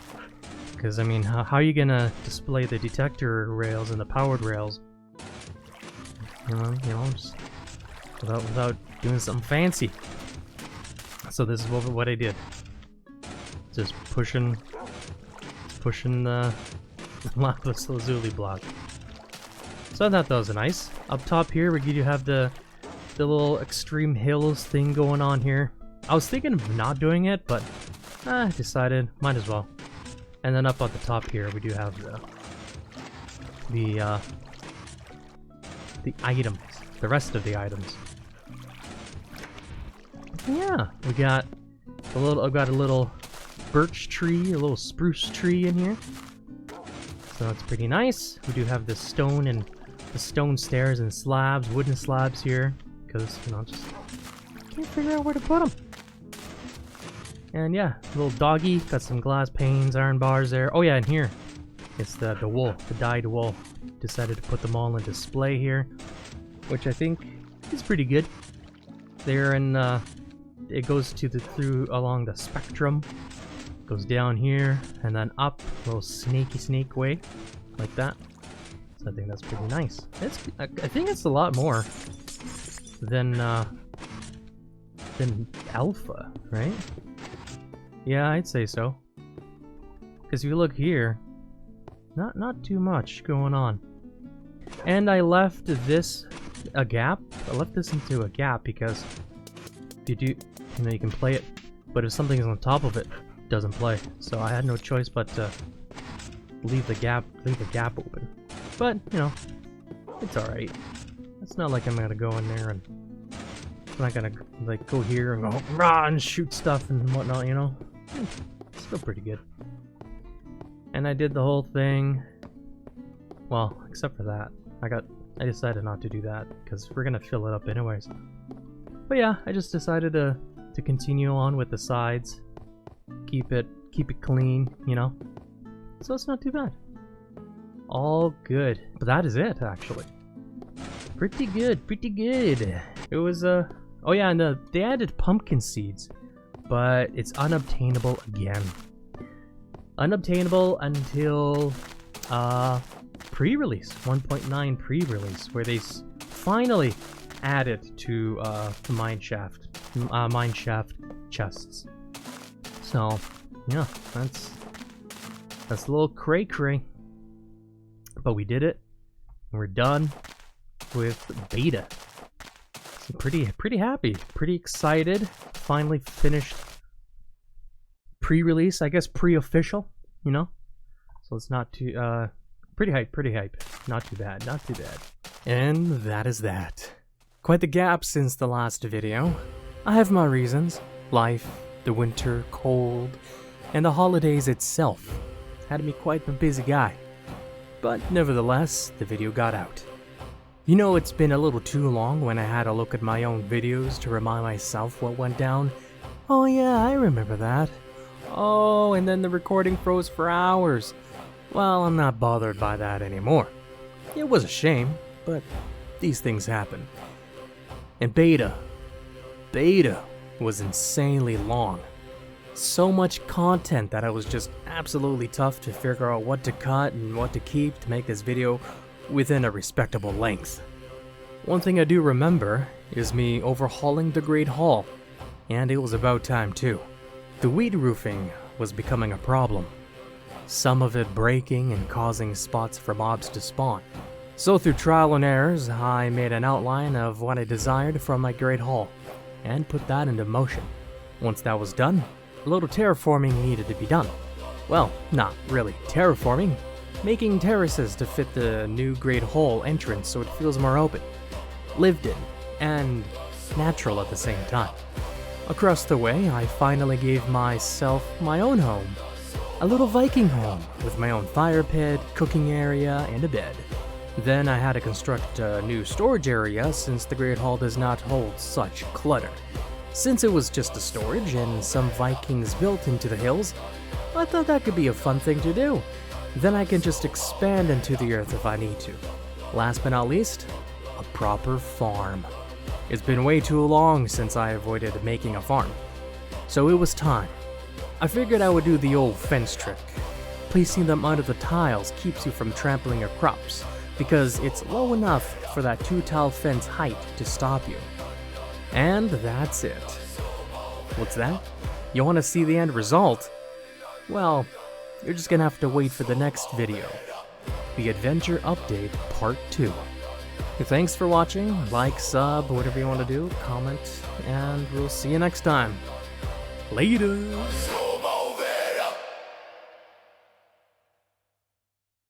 Because, I mean, how are you gonna display the detector rails and the powered rails? You know, just without doing something fancy. So this is what I did. Just pushing the lapis lazuli block. So I thought that was nice. Up top here, we do have the little extreme hills thing going on here. I was thinking of not doing it, but I decided might as well. And then up at the top here, we do have the items, the rest of the items. Yeah, we got I've got a little birch tree, a little spruce tree in here. So that's pretty nice. We do have the stone and the stone stairs and slabs, wooden slabs here, because just can't figure out where to put them. And yeah, little doggy, got some glass panes, iron bars there. Oh yeah, and here, it's the wool, the dyed wool. Decided to put them all on display here, which I think is pretty good. They're in, it goes through along the spectrum, goes down here, and then up, a little snake way, like that. So I think that's pretty nice. I think it's a lot more than alpha, right? Yeah, I'd say so. Because if you look here, not too much going on. And I left this a gap. I left this into a gap because if you do, you can play it, but if something is on top of it, it doesn't play. So I had no choice but to leave the gap open. But it's all right. It's not like I'm gonna go in there and I'm not gonna like go here and go rah and shoot stuff and whatnot. It's still pretty good. And I did the whole thing. Well, except for that. I decided not to do that because we're gonna fill it up anyways. But yeah, I just decided to continue on with the sides. Keep it clean, you know? So it's not too bad. All good. But that is it, actually. Pretty good, pretty good. It was, oh yeah, and they added pumpkin seeds, but it's unobtainable again. Unobtainable until, pre-release, 1.9 pre-release, where they finally added to, the mineshaft chests. So, yeah, that's a little cray-cray. But we did it, and we're done with beta. So pretty happy, pretty excited. Finally finished pre-release, I guess pre-official, you know? So it's not too, pretty hype. Not too bad, not too bad. And that is that. Quite the gap since the last video. I have my reasons. Life, the winter, cold, and the holidays itself had me quite a busy guy. But nevertheless, the video got out. You know, it's been a little too long when I had to look at my own videos to remind myself what went down. Oh yeah, I remember that. Oh, and then the recording froze for hours. Well, I'm not bothered by that anymore. It was a shame, but these things happen. And beta was insanely long. So much content that it was just absolutely tough to figure out what to cut and what to keep to make this video within a respectable length. One thing I do remember is me overhauling the Great Hall, and it was about time too. The weed roofing was becoming a problem, some of it breaking and causing spots for mobs to spawn. So through trial and errors, I made an outline of what I desired from my Great Hall, and put that into motion. Once that was done, a little terraforming needed to be done. Well, not really terraforming, making terraces to fit the new Great Hall entrance so it feels more open, lived in, and natural at the same time. Across the way, I finally gave myself my own home. A little Viking home with my own fire pit, cooking area, and a bed. Then I had to construct a new storage area since the Great Hall does not hold such clutter. Since it was just a storage and some Vikings built into the hills, I thought that could be a fun thing to do. Then I can just expand into the earth if I need to. Last but not least, a proper farm. It's been way too long since I avoided making a farm, so it was time. I figured I would do the old fence trick. Placing them under the tiles keeps you from trampling your crops, because it's low enough for that 2-tile fence height to stop you. And that's it. What's that? You want to see the end result? Well, you're just gonna have to wait for the next video. The Adventure Update Part 2. Thanks for watching. Like, sub, whatever you want to do, comment, and we'll see you next time. Later!